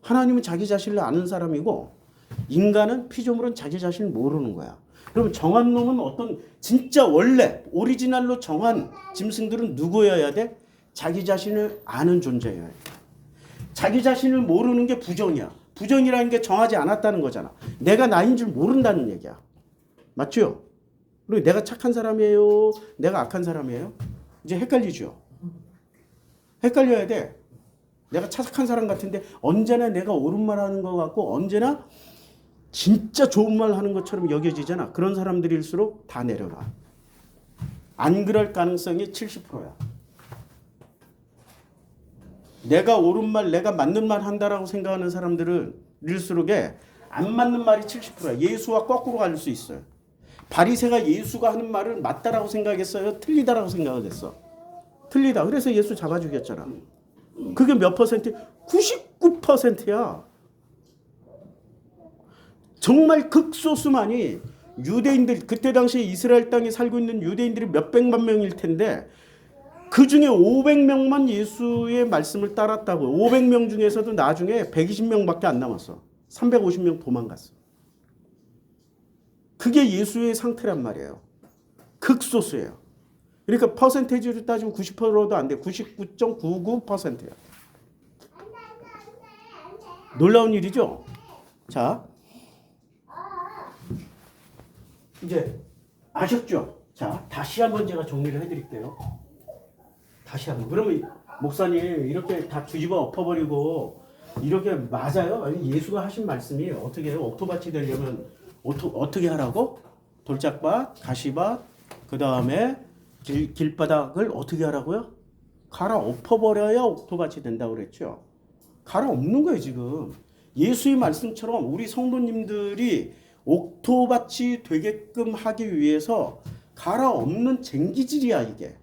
하나님은 자기 자신을 아는 사람이고 인간은 피조물은 자기 자신을 모르는 거야. 그럼 정한 놈은 어떤 진짜 원래 오리지널로 정한 짐승들은 누구여야 돼? 자기 자신을 아는 존재여야 돼. 자기 자신을 모르는 게 부정이야. 부정이라는 게 정하지 않았다는 거잖아. 내가 나인 줄 모른다는 얘기야. 맞죠? 그리고 내가 착한 사람이에요? 내가 악한 사람이에요? 이제 헷갈리죠? 헷갈려야 돼. 내가 착한 사람 같은데 언제나 내가 옳은 말 하는 것 같고 언제나 진짜 좋은 말 하는 것처럼 여겨지잖아. 그런 사람들일수록 다 내려놔. 안 그럴 가능성이 70%야. 내가 옳은 말, 내가 맞는 말 한다라고 생각하는 사람들은 일수록에 안 맞는 말이 70%야. 예수와 거꾸로 갈 수 있어요. 바리새가 예수가 하는 말을 맞다라고 생각했어요? 틀리다라고 생각을 했어? 틀리다. 그래서 예수 잡아 죽였잖아. 그게 몇 퍼센트? 99%야. 정말 극소수만이 유대인들, 그때 당시에 이스라엘 땅에 살고 있는 유대인들이 몇백만 명일 텐데 그 중에 500명만 예수의 말씀을 따랐다고요. 500명 중에서도 나중에 120명밖에 안 남았어. 350명 도망갔어. 그게 예수의 상태란 말이에요. 극소수예요. 그러니까 퍼센테이지로 따지면 90%도 안 돼. 99.99%야. 놀라운 일이죠? 자, 이제 아셨죠? 자, 다시 한번 제가 정리를 해드릴게요. 다시 한번. 그러면 목사님 이렇게 다 뒤집어 엎어버리고 이렇게 맞아요? 아니, 예수가 하신 말씀이 어떻게 해요? 옥토밭이 되려면 어떻게 하라고? 돌짝밭, 가시밭, 그 다음에 길바닥을 어떻게 하라고요? 갈아 엎어버려야 옥토밭이 된다고 그랬죠. 갈아 엎는 거예요 지금. 예수의 말씀처럼 우리 성도님들이 옥토밭이 되게끔 하기 위해서 갈아 엎는 쟁기질이야 이게.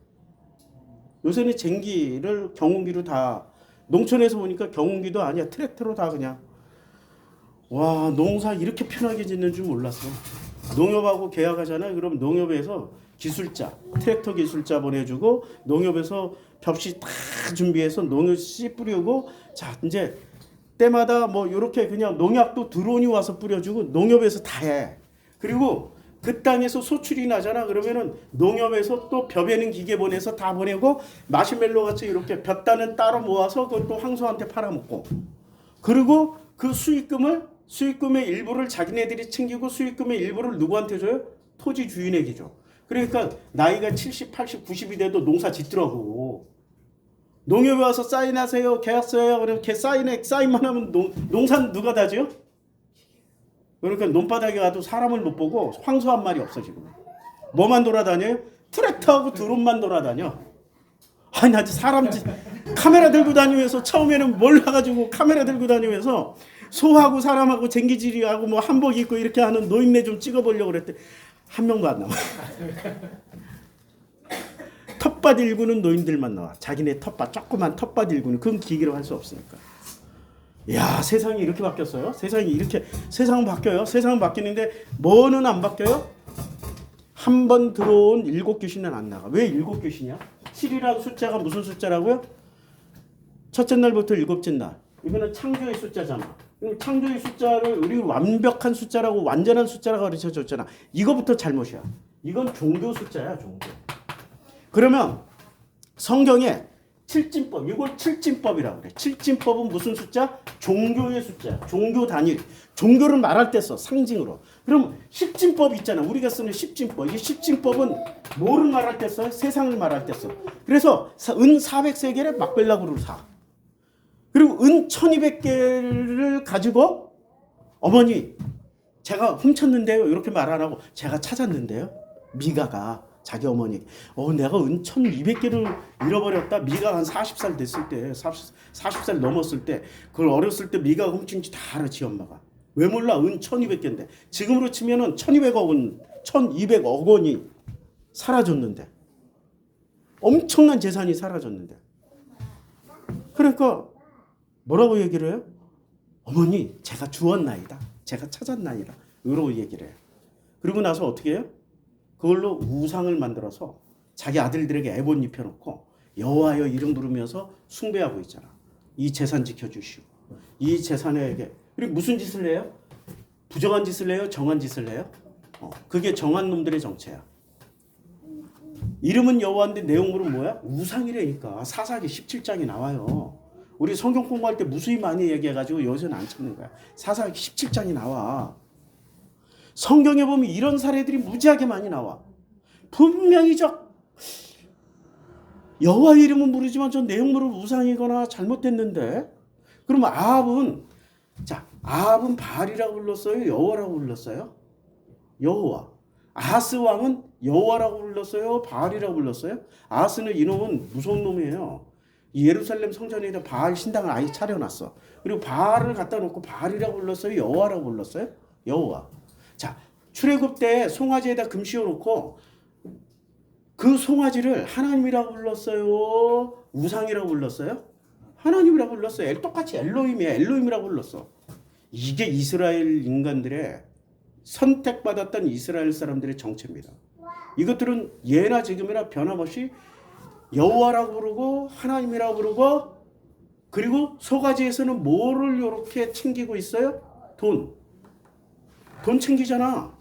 요새는 쟁기를 경운기로 다, 농촌에서 보니까 경운기도 아니야, 트랙터로 다 그냥. 와, 농사 이렇게 편하게 짓는 줄 몰랐어. 농협하고 계약하잖아요. 그럼 농협에서 기술자, 트랙터 기술자 보내주고 농협에서 벽시 다 준비해서 농협 씨 뿌리고, 자 이제 때마다 뭐 이렇게 그냥 농약도 드론이 와서 뿌려주고 농협에서 다 해. 그리고 그 땅에서 소출이 나잖아. 그러면은 농협에서 또 벼베는 기계 보내서 다 보내고 마시멜로 같이 이렇게 볕다는 따로 모아서 그것도 황소한테 팔아먹고. 그리고 그 수익금의 일부를 자기네들이 챙기고 수익금의 일부를 누구한테 줘요? 토지 주인에게 줘. 그러니까 나이가 70, 80, 90이 돼도 농사 짓더라고. 농협에 와서 사인하세요. 계약서예요. 그럼 걔 사인만 하면 농사는 누가 다 지어? 그러니까 논바닥에 가도 사람을 못 보고 황소 한 마리 없어 지금. 뭐만 돌아다녀요? 트랙터하고 드론만 돌아다녀. 아니 나 사람 카메라 들고 다니면서 처음에는 몰라가지고 카메라 들고 다니면서 소하고 사람하고 쟁기질이하고 뭐 한복 입고 이렇게 하는 노인네 좀 찍어보려고 그랬더니 한 명도 안 나와. 텃밭 일구는 노인들만 나와. 자기네 텃밭, 조그만 텃밭 일구는. 그건 기계로 할 수 없으니까. 야, 세상이 이렇게 바뀌었어요? 세상은 바뀌어요. 세상은 바뀌는데 뭐는 안 바뀌어요? 한 번 들어온 7귀신은 안 나가. 왜 7귀신이야? 7이라는 숫자가 무슨 숫자라고요? 첫째 날부터 일곱째 날. 이거는 창조의 숫자잖아. 그럼 창조의 숫자를 우리 완벽한 숫자라고, 완전한 숫자라고 가르쳐줬잖아. 이거부터 잘못이야. 이건 종교 숫자야, 종교. 그러면 성경에 칠진법, 이걸 칠진법이라고 그래. 칠진법은 무슨 숫자? 종교의 숫자야. 종교 단일. 종교를 말할 때 써, 상징으로. 그럼 십진법 있잖아. 우리가 쓰는 십진법. 이 십진법은 뭐를 말할 때 써요? 세상을 말할 때 써. 그래서 은 400세겔에 막벨라구를 사. 그리고 은 1200개를 가지고 어머니 제가 훔쳤는데요. 이렇게 말 안 하고 제가 찾았는데요. 미가가 자기 어머니, 내가 은 1200개를 잃어버렸다. 미가가 한 40살 됐을 때, 40살 넘었을 때, 그걸 어렸을 때 미가가 훔친지 다 알아, 지 엄마가. 왜 몰라? 은 1200개인데. 지금으로 치면은 1200억 원이 사라졌는데. 엄청난 재산이 사라졌는데. 그러니까, 뭐라고 얘기를 해요? 어머니, 제가 주었나이다. 제가 찾았나이다. 이러고 얘기를 해요. 그리고 나서 어떻게 해요? 그걸로 우상을 만들어서 자기 아들들에게 애본 입혀놓고 여호와여 이름 부르면서 숭배하고 있잖아. 이 재산 지켜주시오. 이 재산에게. 그리고 무슨 짓을 해요? 부정한 짓을 해요? 정한 짓을 해요? 그게 정한 놈들의 정체야. 이름은 여호와인데 내용물은 뭐야? 우상이라니까. 사사기 17장이 나와요. 우리 성경 공부할 때 무수히 많이 얘기해가지고 여기서는 안 찾는 거야. 사사기 17장이 나와. 성경에 보면 이런 사례들이 무지하게 많이 나와. 분명히 여호와 이름은 모르지만 저 내용물은 우상이거나 잘못됐는데, 그러면 아합은 바알이라고 불렀어요? 여호와라고 불렀어요? 여호와. 아하스 왕은 여호와라고 불렀어요? 바알이라고 불렀어요? 아하스는 이놈은 무서운 놈이에요. 예루살렘 성전에다 바알 신당을 아예 차려놨어. 그리고 바알을 갖다 놓고 바알이라고 불렀어요? 여호와라고 불렀어요? 여호와. 자, 출애굽 때 송아지에다 금 씌워놓고 그 송아지를 하나님이라고 불렀어요? 우상이라고 불렀어요? 하나님이라고 불렀어요. 똑같이 엘로힘이야. 엘로힘이라고 불렀어. 이게 이스라엘 인간들의 선택받았던 이스라엘 사람들의 정체입니다. 이것들은 예나 지금이나 변함없이 여호와라고 부르고 하나님이라고 부르고, 그리고 소가지에서는 뭐를 이렇게 챙기고 있어요? 돈 챙기잖아.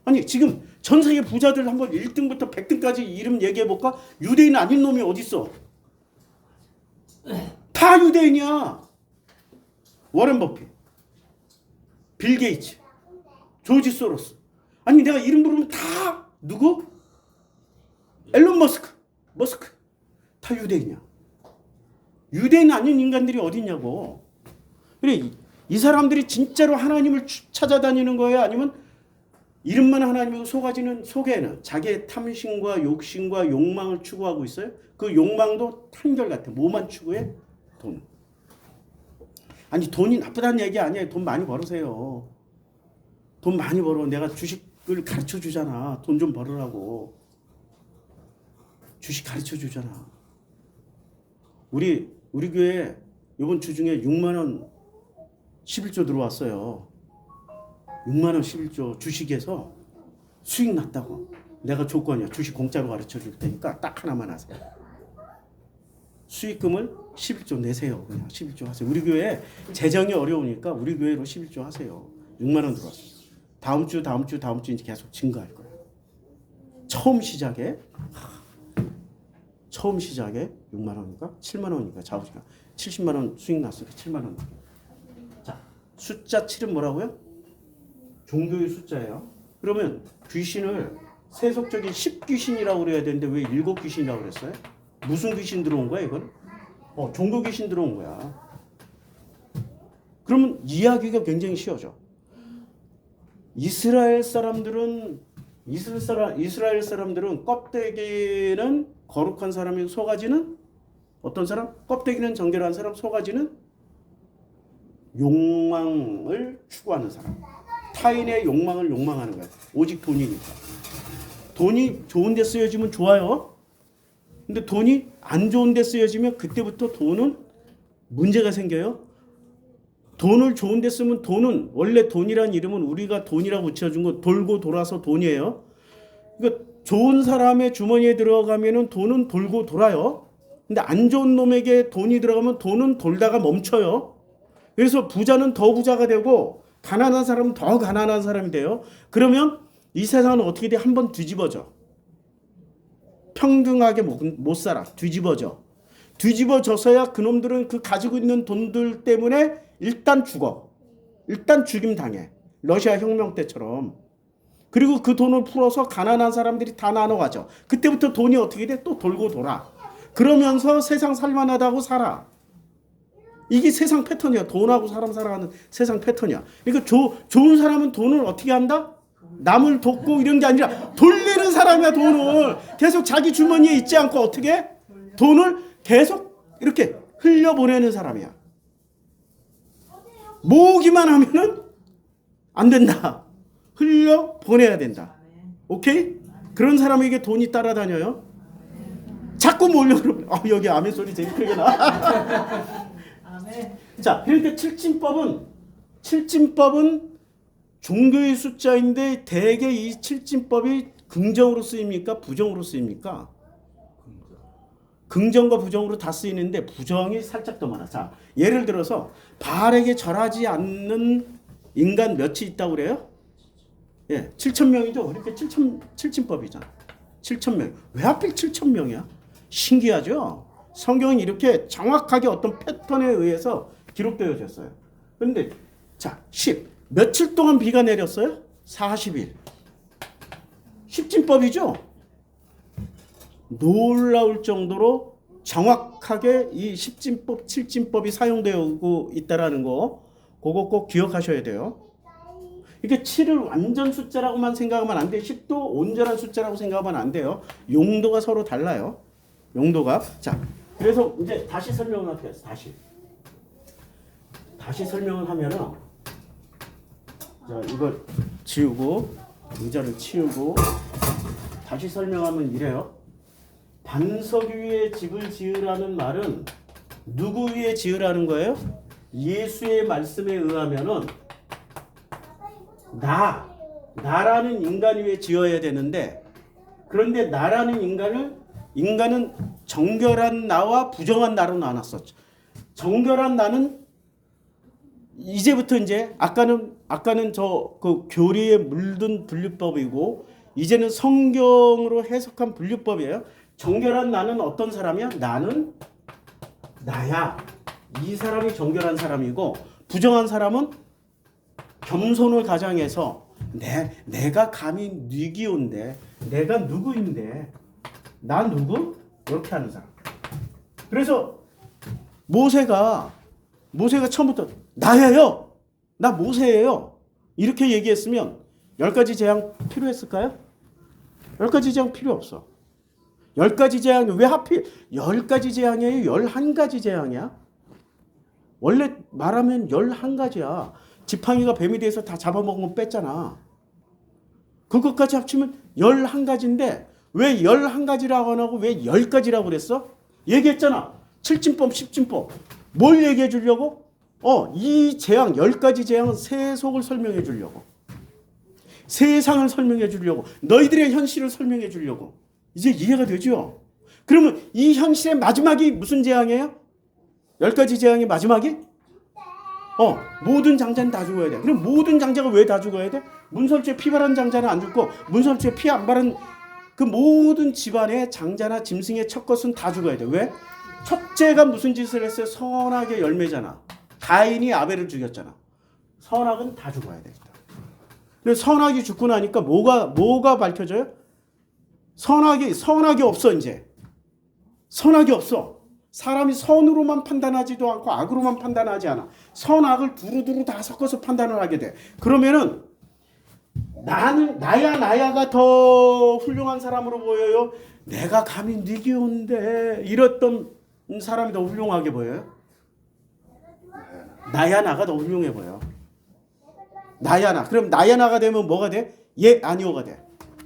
아니 지금 전 세계 부자들 한번 1등부터 100등까지 이름 얘기해볼까? 유대인 아닌 놈이 어딨어? 다 유대인이야. 워렌 버핏, 빌 게이츠, 조지 소로스. 아니 내가 이름 부르면 다 누구? 앨런 머스크 다 유대인이야. 유대인 아닌 인간들이 어딨냐고. 그래, 이 사람들이 진짜로 하나님을 찾아다니는 거예요? 아니면 이름만 하나님이고 속에는 자기의 탐심과 욕심과 욕망을 추구하고 있어요? 그 욕망도 한결같아. 뭐만 추구해? 돈. 아니 돈이 나쁘다는 얘기 아니에요. 돈 많이 벌으세요. 돈 많이 벌어. 내가 주식을 가르쳐 주잖아. 돈 좀 벌으라고. 주식 가르쳐 주잖아. 우리 교회 이번 주 중에 6만 원 11조 들어왔어요. 6만 원 11조 주식에서 수익 났다고. 내가 조건이야. 주식 공짜로 가르쳐 줄 테니까 딱 하나만 하세요. 수익금을 11조 내세요. 그냥 11조 하세요. 우리 교회 재정이 어려우니까 우리 교회로 11조 하세요. 6만 원 들어왔어요. 다음 주 이제 계속 증가할 거예요. 처음 시작에 6만 원인가? 7만 원인가? 자우지가 70만 원 수익 났으니까 7만 원. 자, 숫자 7은 뭐라고요? 종교의 숫자예요. 그러면 귀신을 세속적인 10귀신이라고 그래야 되는데 왜 7귀신이라고 그랬어요? 무슨 귀신 들어온 거야 이건? 종교 귀신 들어온 거야. 그러면 이해하기가 굉장히 쉬워져. 이스라엘 사람들은 껍데기는 거룩한 사람이고 소가지는 어떤 사람? 껍데기는 정결한 사람, 소가지는 욕망을 추구하는 사람. 타인의 욕망을 욕망하는 거야. 오직 돈이니까. 돈이 좋은 데 쓰여지면 좋아요. 근데 돈이 안 좋은 데 쓰여지면 그때부터 돈은 문제가 생겨요. 돈을 좋은 데 쓰면 돈은 원래 돈이란 이름은 우리가 돈이라고 붙여준 거 돌고 돌아서 돈이에요. 그러니까 좋은 사람의 주머니에 들어가면은 돈은 돌고 돌아요. 근데 안 좋은 놈에게 돈이 들어가면 돈은 돌다가 멈춰요. 그래서 부자는 더 부자가 되고 가난한 사람은 더 가난한 사람이 돼요. 그러면 이 세상은 어떻게 돼? 한번 뒤집어져. 평등하게 못 살아. 뒤집어져서야 그놈들은 그 가지고 있는 돈들 때문에 일단 죽어. 일단 죽임 당해. 러시아 혁명 때처럼. 그리고 그 돈을 풀어서 가난한 사람들이 다 나눠 가져. 그때부터 돈이 어떻게 돼? 또 돌고 돌아. 그러면서 세상 살만하다고 살아. 이게 세상 패턴이야. 돈하고 사람 살아가는 세상 패턴이야. 그러니까 좋은 사람은 돈을 어떻게 한다? 남을 돕고 이런 게 아니라 돌리는 사람이야. 돈을 계속 자기 주머니에 있지 않고 어떻게? 돈을 계속 이렇게 흘려보내는 사람이야. 모으기만 하면은 안 된다. 흘려보내야 된다. 오케이? 그런 사람에게 돈이 따라다녀요. 자꾸 몰려오면 여기 아멘 소리 되게 크게 나. 자, 그러니까 칠진법은 종교의 숫자인데 대개 이 칠진법이 긍정으로 쓰입니까? 부정으로 쓰입니까? 긍정과 부정으로 다 쓰이는데 부정이 살짝 더 많아. 자, 예를 들어서 바알에게 절하지 않는 인간 몇이 있다고 그래요? 예, 7,000명이죠. 이렇게 7진법이잖아. 7,000명. 왜 하필 7,000명이야? 신기하죠? 성경은 이렇게 정확하게 어떤 패턴에 의해서 기록되어졌어요. 그런데 자, 10. 며칠 동안 비가 내렸어요? 40일. 10진법이죠? 놀라울 정도로 정확하게 이 10진법, 7진법이 사용되고 있다라는 거 그거 꼭 기억하셔야 돼요. 이게 7을 완전 숫자라고만 생각하면 안 돼요. 10도 온전한 숫자라고 생각하면 안 돼요. 용도가 서로 달라요. 용도가. 자, 그래서 이제 다시 설명을 할게요. 다시 설명을 하면은 자, 이걸 지우고 의자를 치우고 다시 설명하면 이래요. 반석 위에 집을 지으라는 말은 누구 위에 지으라는 거예요? 예수의 말씀에 의하면은 나라는 인간 위에 지어야 되는데, 그런데 나라는 인간은 정결한 나와 부정한 나로 나눴었죠. 정결한 나는 이제부터 이제 아까는 저 그 교리에 물든 분류법이고 이제는 성경으로 해석한 분류법이에요. 정결한 나는 어떤 사람이야? 나는 나야. 이 사람이 정결한 사람이고, 부정한 사람은 겸손을 가장해서 내가 감히 네 기온데 내가 누구인데 나 누구? 이렇게 하는 사람. 그래서 모세가 처음부터 나예요. 나 모세예요. 이렇게 얘기했으면 10가지 재앙 필요했을까요? 10가지 재앙 필요 없어. 10가지 재앙 왜 하필 10가지 재앙이에요? 11가지 재앙이야? 원래 말하면 11가지야. 지팡이가 뱀이 돼서 다 잡아먹은 건 뺐잖아. 그것까지 합치면 11가지인데 왜 11가지라고 안 하고 왜 10가지라고 그랬어? 얘기했잖아. 7진법, 10진법. 뭘 얘기해 주려고? 이 재앙, 10가지 재앙은 세속을 설명해 주려고. 세상을 설명해 주려고. 너희들의 현실을 설명해 주려고. 이제 이해가 되죠? 그러면 이 현실의 마지막이 무슨 재앙이에요? 10가지 재앙의 마지막이? 모든 장자는 다 죽어야 돼. 그럼 모든 장자가 왜 다 죽어야 돼? 문설주에 피 바른 장자는 안 죽고 문설주에 피 안 바른 그 모든 집안의 장자나 짐승의 첫 것은 다 죽어야 돼. 왜? 첫째가 무슨 짓을 했어요? 선악의 열매잖아. 가인이 아벨을 죽였잖아. 선악은 다 죽어야 돼. 그래서 선악이 죽고 나니까 뭐가 밝혀져요? 선악이 없어 이제. 선악이 없어. 사람이 선으로만 판단하지도 않고 악으로만 판단하지 않아. 선악을 두루두루 다 섞어서 판단을 하게 돼. 그러면은 나야가 더 훌륭한 사람으로 보여요? 내가 감히 네 기운데 이랬던 사람이 더 훌륭하게 보여요? 나가 더 훌륭해 보여. 그럼 나가 되면 뭐가 돼? 예, 아니오가 돼.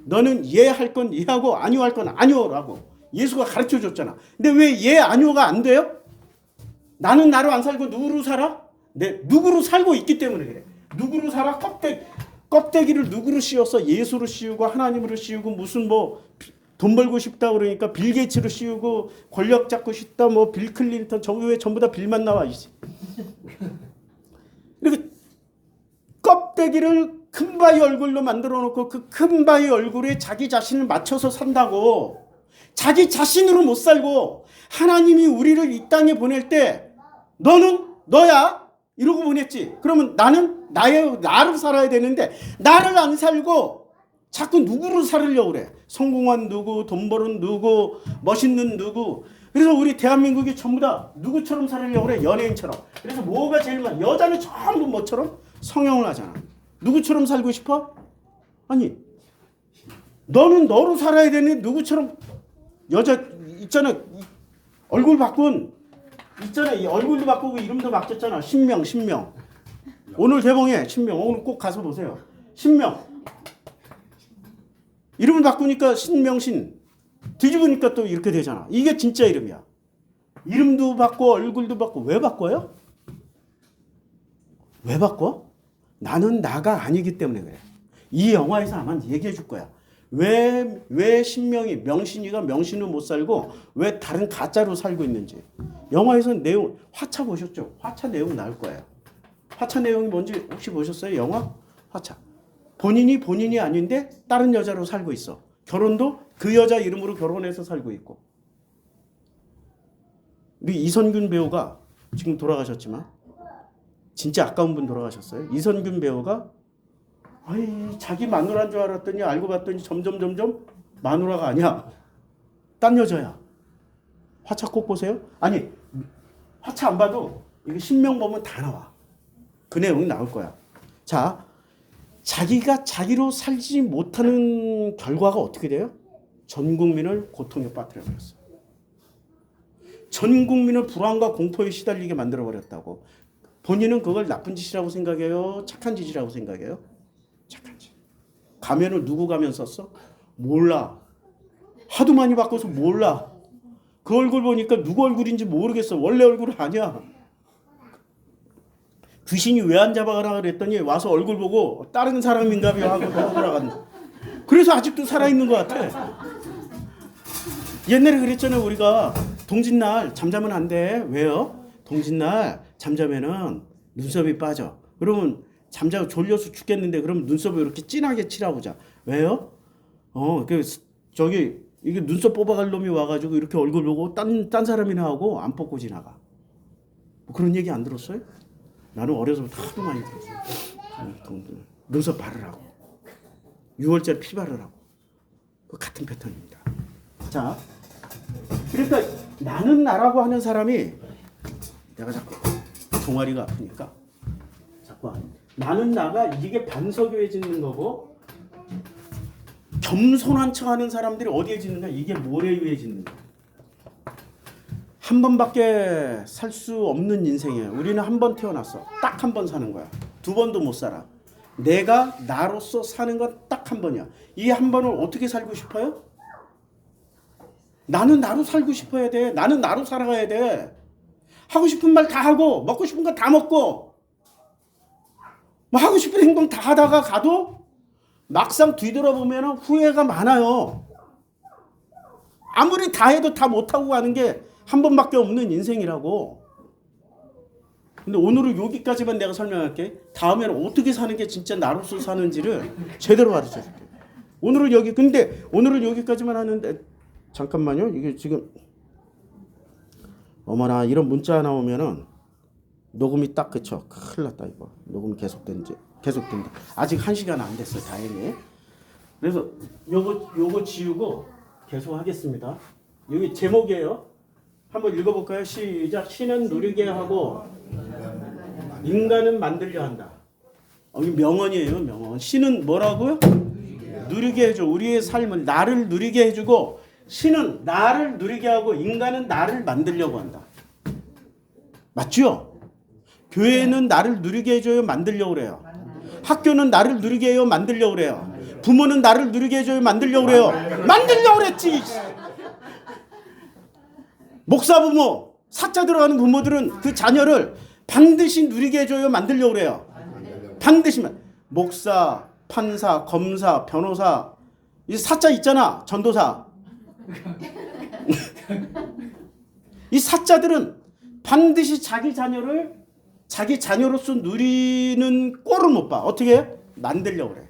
너는 예 할 건 예하고 아니오 할 건 아니오라고 예수가 가르쳐 줬잖아. 근데 왜 예, 아니오가 안 돼요? 나는 나로 안 살고 누구로 살아? 누구로 살고 있기 때문에 그래. 누구로 살아? 껍데기를 누구로 씌웠어? 예수로 씌우고 하나님으로 씌우고 무슨 돈 벌고 싶다 그러니까 빌 게이츠로 씌우고 권력 잡고 싶다 빌 클린턴 저기 왜 전부 다 빌만 나와 이씨. 이렇게 껍데기를 큰 바위 얼굴로 만들어 놓고 그 큰 바위 얼굴에 자기 자신을 맞춰서 산다고. 자기 자신으로 못 살고 하나님이 우리를 이 땅에 보낼 때 너는 너야 이러고 보냈지. 그러면 나는 나를 살아야 되는데 나를 안 살고 자꾸 누구로 살으려고 그래. 성공한 누구, 돈 버는 누구, 멋있는 누구. 그래서 우리 대한민국이 전부 다 누구처럼 살으려고 그래? 연예인처럼. 그래서 뭐가 제일 많아? 여자는 전부 뭐처럼? 성형을 하잖아. 누구처럼 살고 싶어? 아니 너는 너로 살아야 되는데 누구처럼. 여자 있잖아. 얼굴 바꾼 있잖아. 이 얼굴도 바꾸고 이름도 바뀌었잖아. 신명. 오늘 개봉해. 신명. 오늘 꼭 가서 보세요. 신명. 이름을 바꾸니까 신명신. 뒤집으니까 또 이렇게 되잖아. 이게 진짜 이름이야. 이름도 바꿔 얼굴도 바꿔. 왜 바꿔요? 왜 바꿔? 나는 나가 아니기 때문에 그래. 이 영화에서 아마 얘기해 줄 거야. 왜 신명이 명신이가 명신으로 못 살고 왜 다른 가짜로 살고 있는지. 영화에서는 내용 화차 보셨죠? 화차 내용 나올 거예요. 화차 내용이 뭔지 혹시 보셨어요? 영화? 화차. 본인이 아닌데 다른 여자로 살고 있어. 결혼도 그 여자 이름으로 결혼해서 살고 있고. 우리 이선균 배우가 지금 돌아가셨지만 진짜 아까운 분 돌아가셨어요. 이선균 배우가 자기 마누라인 줄 알았더니 알고 봤더니 점점 마누라가 아니야. 딴 여자야. 화차 꼭 보세요. 아니 화차 안 봐도 이거 신명 보면 다 나와. 그 내용이 나올 거야. 자, 자기가 자기로 살지 못하는 결과가 어떻게 돼요? 전 국민을 고통에 빠뜨려 버렸어. 전 국민을 불안과 공포에 시달리게 만들어 버렸다고. 본인은 그걸 나쁜 짓이라고 생각해요? 착한 짓이라고 생각해요? 착한 짓. 가면을 누구 가면 썼어? 몰라. 하도 많이 바꿔서 몰라. 그 얼굴 보니까 누구 얼굴인지 모르겠어. 원래 얼굴 아니야. 귀신이 왜 안 잡아가라 그랬더니 와서 얼굴 보고 다른 사람인가요 하고 돌아갔네. 그래서 아직도 살아있는 것 같아. 옛날에 그랬잖아요. 우리가 동짓날 잠자면 안 돼. 왜요? 동짓날 잠자면은 눈썹이 빠져. 그러면 잠자고 졸려서 죽겠는데 그러면 눈썹을 이렇게 진하게 칠하고자. 왜요? 저기 이게 눈썹 뽑아갈 놈이 와가지고 이렇게 얼굴 보고 딴 사람이나 하고 안 뽑고 지나가. 뭐 그런 얘기 안 들었어요? 나는 어려서부터 하도 많이 들었어요. 눈썹 바르라고. 6월짜리 피 바르라고. 그 같은 패턴입니다. 자, 그러니까 나는 나라고 하는 사람이 내가 자꾸 종아리가 아프니까 자꾸 나는 나가 이게 반석유에 짓는 거고 겸손한 척하는 사람들이 어디에 짓는가? 이게 모래 위에 짓는 거야. 한 번밖에 살 수 없는 인생이에요. 우리는 한 번 태어났어. 딱 한 번 사는 거야. 두 번도 못 살아. 내가 나로서 사는 건 딱 한 번이야. 이 한 번을 어떻게 살고 싶어요? 나는 나로 살고 싶어야 돼. 나는 나로 살아가야 돼. 하고 싶은 말 다 하고 먹고 싶은 거 다 먹고 뭐 하고 싶은 행동 다 하다가 가도 막상 뒤돌아보면 후회가 많아요. 아무리 다 해도 다 못하고 가는 게 한 번밖에 없는 인생이라고. 근데 오늘은 여기까지만 내가 설명할게. 다음에는 어떻게 사는 게 진짜 나로서 사는지를 제대로 가르쳐줄게. 오늘은 여기까지만 하는데 잠깐만요. 이게 지금 어머나 이런 문자 나오면은 녹음이 딱 그쳐. 큰일 났다 이거. 녹음이 계속된다. 아직 1시간 안 됐어요. 다행히. 그래서 요거 지우고 계속 하겠습니다. 여기 제목이에요. 한번 읽어볼까요? 시작. 신은 누리게 하고 인간은 만들려 한다. 이게 명언이에요. 명언. 신은 뭐라고요? 누리게 해줘. 우리의 삶을 나를 누리게 해주고 신은 나를 누리게 하고 인간은 나를 만들려고 한다. 맞죠? 교회는 나를 누리게 해줘요. 만들려고 그래요. 학교는 나를 누리게 해요. 만들려고 그래요. 부모는 나를 누리게 해줘요. 만들려고 그래요. 만들려고 그랬지. 목사 부모, 사자 들어가는 부모들은 그 자녀를 반드시 누리게 해줘요. 만들려고 그래요. 반드시. 목사, 판사, 검사, 변호사, 이 사자 있잖아. 전도사. 이 사자들은 반드시 자기 자녀를 자기 자녀로서 누리는 꼴을 못 봐. 어떻게 해? 만들려고 그래.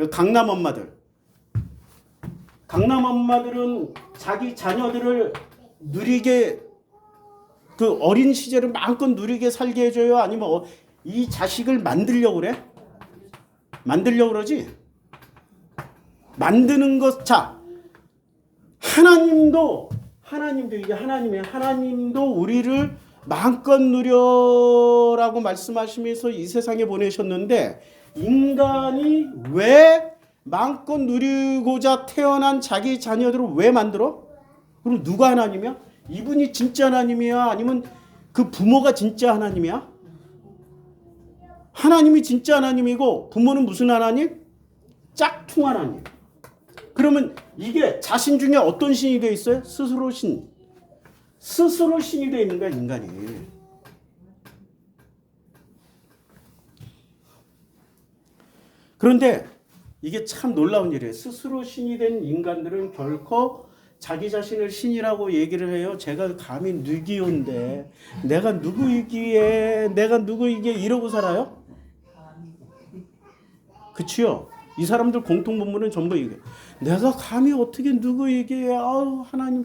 강남 엄마들은 자기 자녀들을 누리게 그 어린 시절을 마음껏 누리게 살게 해줘요? 아니면 이 자식을 만들려고 그래? 만들려고 그러지? 만드는 것. 자, 하나님도 이게 하나님이에요. 하나님도 우리를 마음껏 누려라고 말씀하시면서 이 세상에 보내셨는데 인간이 왜 마음껏 누리고자 태어난 자기 자녀들을 왜 만들어? 그럼 누가 하나님이야? 이분이 진짜 하나님이야? 아니면 그 부모가 진짜 하나님이야? 하나님이 진짜 하나님이고 부모는 무슨 하나님? 짝퉁 하나님. 그러면 이게 자신 중에 어떤 신이 되어 있어요? 스스로 신이 되어 있는 거야, 인간이. 그런데 이게 참 놀라운 일이에요. 스스로 신이 된 인간들은 결코 자기 자신을 신이라고 얘기를 해요. 제가 감히 누기온데 내가 누구이기에 이러고 살아요? 그치요? 이 사람들 공통분모는 전부 이게. 내가 감히 어떻게 누구에게 하나님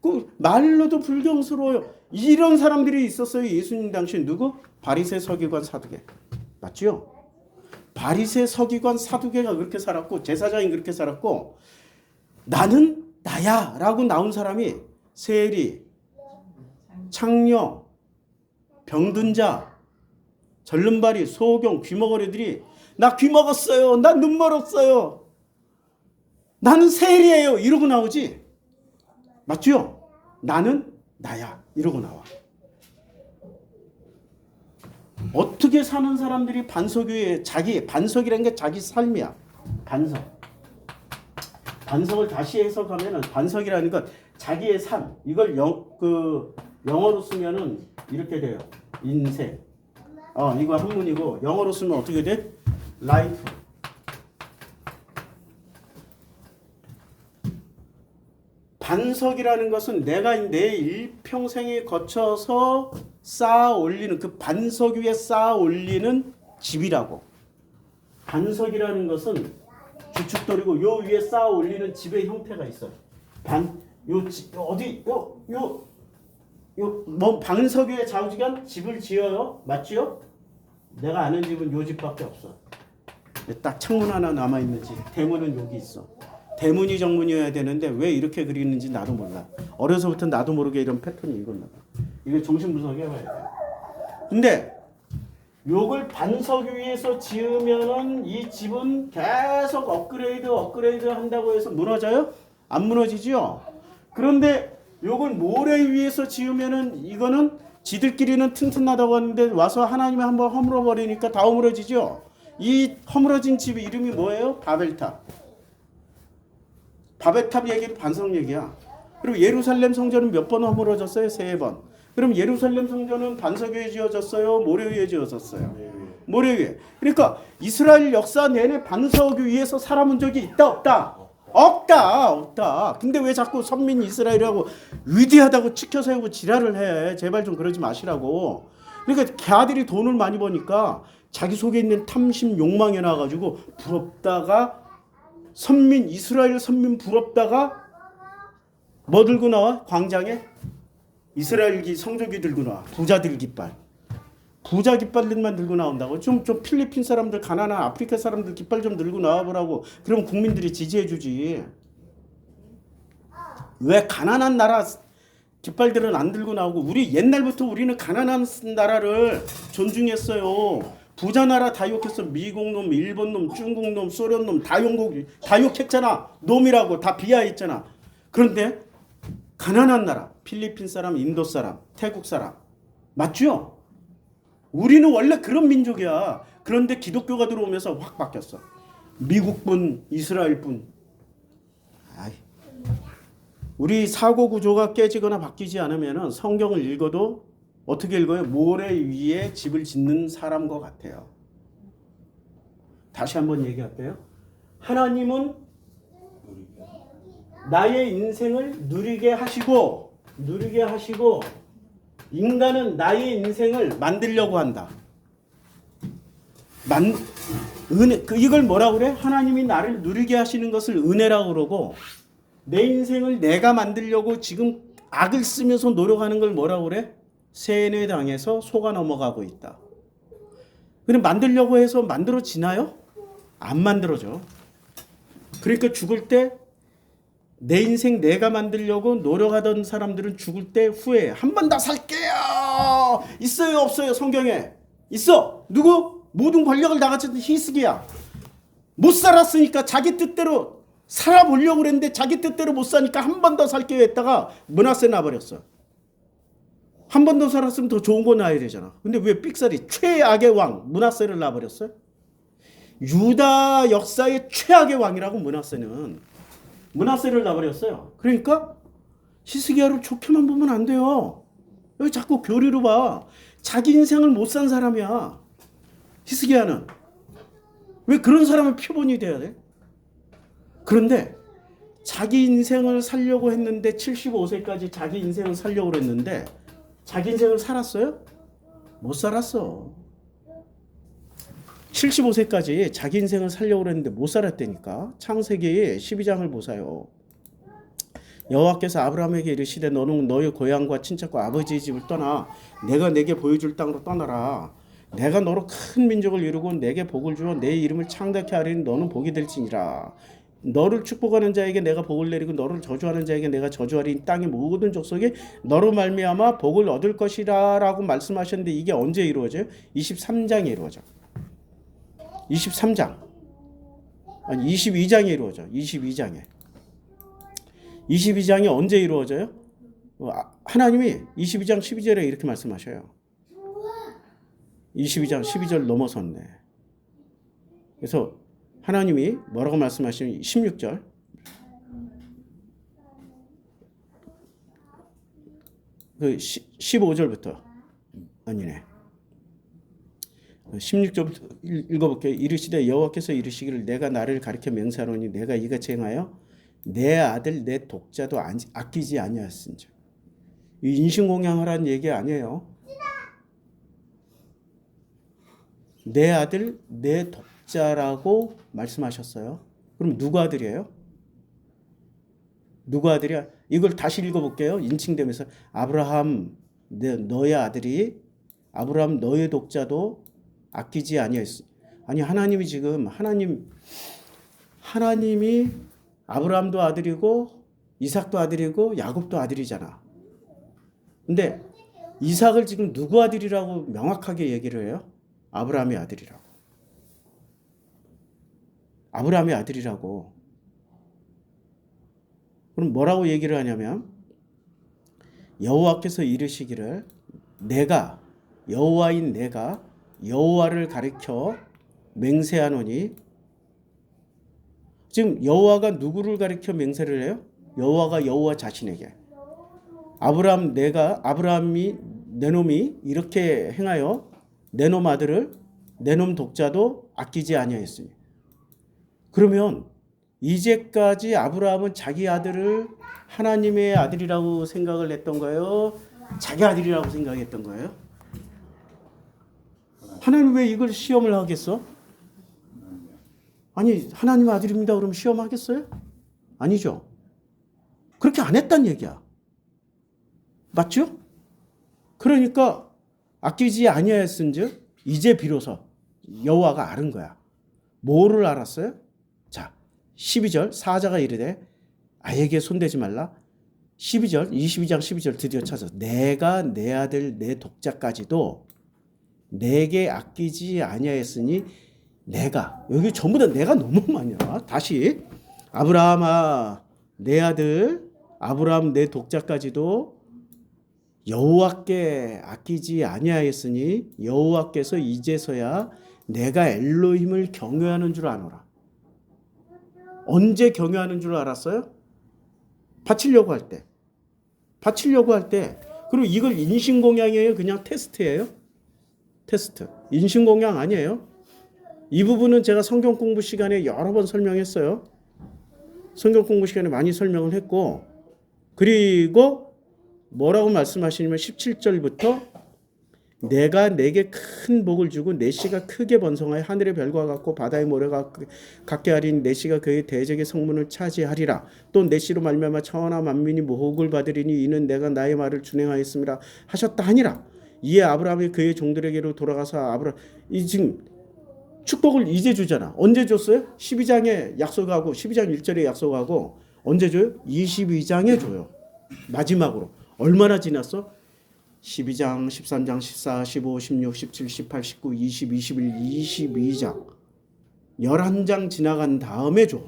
그 말로도 불경스러워요. 이런 사람들이 있었어요. 예수님 당시 누구? 바리새 서기관 사두개. 맞죠? 바리새 서기관 사두개가 그렇게 살았고 제사장이 그렇게 살았고 나는 나야 라고 나온 사람이 세리, 창녀, 병든 자, 절름발이, 소경, 귀머거리들이 나 귀먹었어요. 나 눈 멀었어요. 나는 세리예요. 이러고 나오지. 맞죠? 나는 나야. 이러고 나와. 어떻게 사는 사람들이 반석에 반석이라는 게 자기 삶이야. 반석. 반석을 다시 해석하면은 반석이라는 건 자기의 삶. 이걸 영어로 쓰면은 이렇게 돼요. 인생. 이거 한문이고 영어로 쓰면 어떻게 돼? 라이프. 반석이라는 것은 내가 내 일평생에 거쳐서 쌓아 올리는 그 반석 위에 쌓아 올리는 집이라고. 반석이라는 것은 주춧돌이고 요 위에 쌓아 올리는 집의 형태가 있어요. 뭐 반석 위에 좌우지간 집을 지어요. 맞지요? 내가 아는 집은 요 집밖에 없어. 딱 창문 하나 남아 있는 집. 대문은 여기 있어. 대문이 정문이어야 되는데 왜 이렇게 그리는지 나도 몰라. 어려서부터 나도 모르게 이런 패턴이 읽었나 봐. 이거 정신분석 해봐야 돼. 근데 요걸 반석 위에서 지으면은 이 집은 계속 업그레이드 한다고 해서 무너져요? 안 무너지죠? 그런데 요걸 모래 위에서 지으면은 이거는 지들끼리는 튼튼하다고 하는데 와서 하나님이 한번 허물어 버리니까 다 허물어지죠? 이 허물어진 집 이름이 뭐예요? 바벨탑. 바벨탑 얘기도 반석 얘기야. 그리고 예루살렘 성전은 몇 번 허물어졌어요? 3번. 그럼 예루살렘 성전은 반석 위에 지어졌어요? 모래 위에 지어졌어요? 모래 위에. 그러니까 이스라엘 역사 내내 반석 위에서 살아본 적이 있다 없다? 없다. 근데 왜 자꾸 선민 이스라엘이라고 위대하다고 치켜 세우고 지랄을 해? 제발 좀 그러지 마시라고. 그러니까 걔들이 돈을 많이 버니까 자기 속에 있는 탐심 욕망이 나가지고 부럽다가 이스라엘 선민 부럽다가 뭐 들고 나와? 광장에 이스라엘기 성조기 들고 나와. 부자들 깃발. 부자 깃발들만 들고 나온다고. 좀 필리핀 사람들, 가나나 아프리카 사람들 깃발 좀 들고 나와보라고. 그럼 국민들이 지지해주지. 왜 가난한 나라 깃발들은 안 들고 나오고. 우리 옛날부터 우리는 가난한 나라를 존중했어요. 부자 나라 다 욕했어. 미국 놈, 일본 놈, 중국 놈, 소련 놈 다 욕했잖아. 놈이라고 다 비하했잖아. 그런데 가난한 나라, 필리핀 사람, 인도 사람, 태국 사람 맞죠? 우리는 원래 그런 민족이야. 그런데 기독교가 들어오면서 확 바뀌었어. 미국분, 이스라엘분. 우리 사고 구조가 깨지거나 바뀌지 않으면 성경을 읽어도 어떻게 읽어요? 모래 위에 집을 짓는 사람과 같아요. 다시 한번 얘기할게요. 하나님은 나의 인생을 누리게 하시고 인간은 나의 인생을 만들려고 한다. 이걸 뭐라고 그래? 하나님이 나를 누리게 하시는 것을 은혜라고 그러고 내 인생을 내가 만들려고 지금 악을 쓰면서 노력하는 걸 뭐라고 그래? 세뇌당해서 속아 넘어가고 있다. 그럼 만들려고 해서 만들어지나요? 안 만들어져. 그러니까 죽을 때 내 인생 내가 만들려고 노력하던 사람들은 죽을 때 후회해. 한 번 더 살게요. 있어요 없어요? 성경에 있어. 누구? 모든 권력을 다 가졌던 히스기야. 못 살았으니까 자기 뜻대로 살아보려고 그랬는데 자기 뜻대로 못 사니까 한 번 더 살게요 했다가 므낫세 나버렸어. 한 번 더 살았으면 더 좋은 거 나야 되잖아. 근데 왜 삑사리 최악의 왕 므낫세를 놔버렸어요? 유다 역사의 최악의 왕이라고 므낫세를 놔버렸어요. 그러니까 히스기야를 좋게만 보면 안 돼요. 왜 자꾸 교리로 봐. 자기 인생을 못 산 사람이야. 히스기야는. 왜 그런 사람은 표본이 돼야 돼? 그런데 자기 인생을 살려고 했는데 75세까지 자기 인생을 살려고 했는데 자기 인생을 살았어요? 못 살았어. 75세까지 자기 인생을 살려고 그랬는데 못 살았다니까. 창세기 12장을 보세요. 여호와께서 아브라함에게 이르시되 너는 너의 고향과 친척과 아버지의 집을 떠나 내가 내게 보여줄 땅으로 떠나라. 내가 너로 큰 민족을 이루고 내게 복을 주어 내 이름을 창대케 하리니 너는 복이 될지니라. 너를 축복하는 자에게 내가 복을 내리고 너를 저주하는 자에게 내가 저주하리니 땅의 모든 족속이 너로 말미암아 복을 얻을 것이라 라고 말씀하셨는데 이게 언제 이루어져요? 23장에 이루어져. 23장 아니 22장에 이루어져. 22장이 언제 이루어져요? 하나님이 22장 12절에 이렇게 말씀하셔요. 22장 12절 넘어섰네. 그래서 하나님이 뭐라고 말씀하시면 16절 그 15절부터 아니네. 16절부터 읽어볼게요. 이르시되 여호와께서 이르시기를 내가 나를 가리켜 맹세하노니 내가 이같이 행하여 내 아들 내 독자도 아끼지 아니하였은즉. 이 인신공양하라는 얘기 아니에요. 내 아들 내 독자라고 말씀하셨어요. 그럼 누구 아들이에요? 누구 아들이야? 이걸 다시 읽어볼게요. 인칭되면서 아브라함 너의 아들이 아브라함 너의 독자도 아끼지 아니하였어. 아니 하나님이 지금 하나님이 아브라함도 아들이고 이삭도 아들이고 야곱도 아들이잖아. 근데 이삭을 지금 누구 아들이라고 명확하게 얘기를 해요? 아브라함의 아들이라고. 아브라함의 아들이라고. 그럼 뭐라고 얘기를 하냐면 여호와께서 이르시기를 내가 여호와인 내가 여호와를 가리켜 맹세하노니. 지금 여호와가 누구를 가리켜 맹세를 해요? 여호와가 여호와 자신에게. 아브라함이 내 놈이 이렇게 행하여 내 놈 아들을 내 놈 독자도 아끼지 아니하였으니. 그러면 이제까지 아브라함은 자기 아들을 하나님의 아들이라고 생각을 했던 거예요? 자기 아들이라고 생각했던 거예요? 하나님 왜 이걸 시험을 하겠어? 아니 하나님 아들입니다 그러면 시험하겠어요? 아니죠. 그렇게 안 했단 얘기야. 맞죠? 그러니까 아끼지 아니하였은즉 이제 비로소 여호와가 알은 거야. 뭐를 알았어요? 자 12절 사자가 이르되 아이에게 손대지 말라. 12절 22장 12절 드디어 찾아서 내가 내 아들 내 독자까지도 내게 아끼지 아니하였으니 내가 여기 전부 다 내가 너무 많이 나와. 다시 아브라함아 내 아들 아브라함 내 독자까지도 여호와께 아끼지 아니하였으니 여호와께서 이제서야 내가 엘로힘을 경외하는 줄 아노라. 언제 경외하는 줄 알았어요? 바치려고 할 때. 그리고 이걸 인신공양이에요? 그냥 테스트예요? 테스트. 인신공양 아니에요? 이 부분은 제가 성경 공부 시간에 여러 번 설명했어요. 성경 공부 시간에 많이 설명을 했고, 그리고 뭐라고 말씀하시냐면 17절부터 내가 내게 큰 복을 주고 내 씨가 크게 번성하여 하늘의 별과 같고 바다의 모래가 같게 하리니 내 씨가 그의 대적의 성문을 차지하리라. 또 내 씨로 말미암아 천하 만민이 복을 받으리니 이는 내가 나의 말을 준행하였음이라 하셨다 하니라. 이에 아브라함이 그의 종들에게로 돌아가서 이 지금 축복을 이제 주잖아. 언제 줬어요? 12장에 약속하고 12장 1절에 약속하고 언제 줘요? 22장에 줘요. 마지막으로. 얼마나 지났어? 12장, 13장, 14, 15, 16, 17, 18, 19, 20, 21, 22장 11장 지나간 다음에 줘.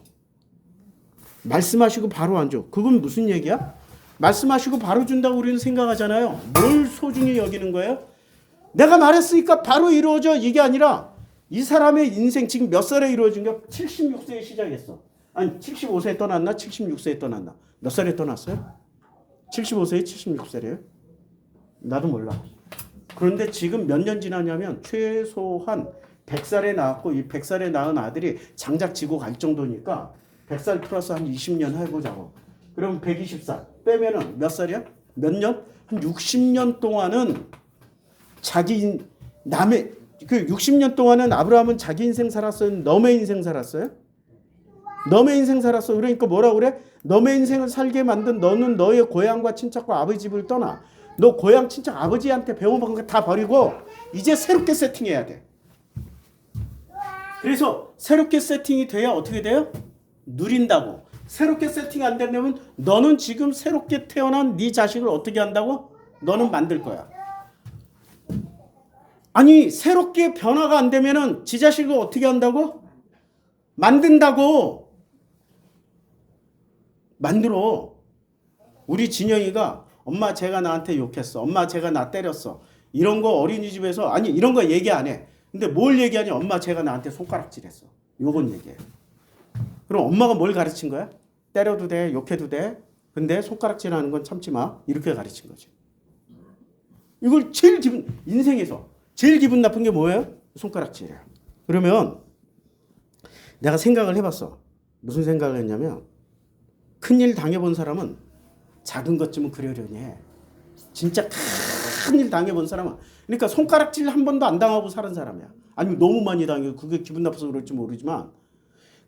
말씀하시고 바로 안 줘. 그건 무슨 얘기야? 말씀하시고 바로 준다고 우리는 생각하잖아요. 뭘 소중히 여기는 거예요? 내가 말했으니까 바로 이루어져 이게 아니라 이 사람의 인생 지금 몇 살에 이루어진 게 76세에 시작했어. 아니 75세에 떠났나? 76세에 떠났나? 몇 살에 떠났어요? 75세에 76세래요? 나도 몰라. 그런데 지금 몇 년 지났냐면 최소한 100살에 낳았고 이 100살에 낳은 아들이 장작 지고 갈 정도니까 100살 플러스 한 20년 해보자고. 그럼 120살 빼면은 몇 살이야? 몇 년? 한 60년 동안은 자기 남의 그 60년 동안은 아브라함은 자기 인생 살았어요? 너의 인생 살았어요? 너의 인생 살았어. 그러니까 뭐라 그래? 너의 인생을 살게 만든 너는 너의 고향과 친척과 아버지 집을 떠나. 너 고향 친척 아버지한테 배워먹은 거 다 버리고 이제 새롭게 세팅해야 돼. 그래서 새롭게 세팅이 돼야 어떻게 돼요? 누린다고. 새롭게 세팅 안 되면 너는 지금 새롭게 태어난 네 자식을 어떻게 한다고? 너는 만들 거야. 아니 새롭게 변화가 안 되면은 지 자식을 어떻게 한다고? 만든다고. 만들어. 우리 진영이가 엄마 제가 나한테 욕했어. 엄마 제가 나 때렸어. 이런 거 어린이집에서 아니 이런 거 얘기 안 해. 근데 뭘 얘기하냐? 엄마 제가 나한테 손가락질했어. 요건 얘기해. 그럼 엄마가 뭘 가르친 거야? 때려도 돼, 욕해도 돼. 근데 손가락질하는 건 참지 마. 이렇게 가르친 거지. 이걸 제일 인생에서 제일 기분 나쁜 게 뭐예요? 손가락질이에요. 그러면 내가 생각을 해봤어. 무슨 생각을 했냐면 큰일 당해본 사람은 작은 것쯤은 그러려니 해. 진짜 큰일 당해본 사람은 그러니까 손가락질 한 번도 안 당하고 사는 사람이야. 아니면 너무 많이 당해고 그게 기분 나빠서 그럴지 모르지만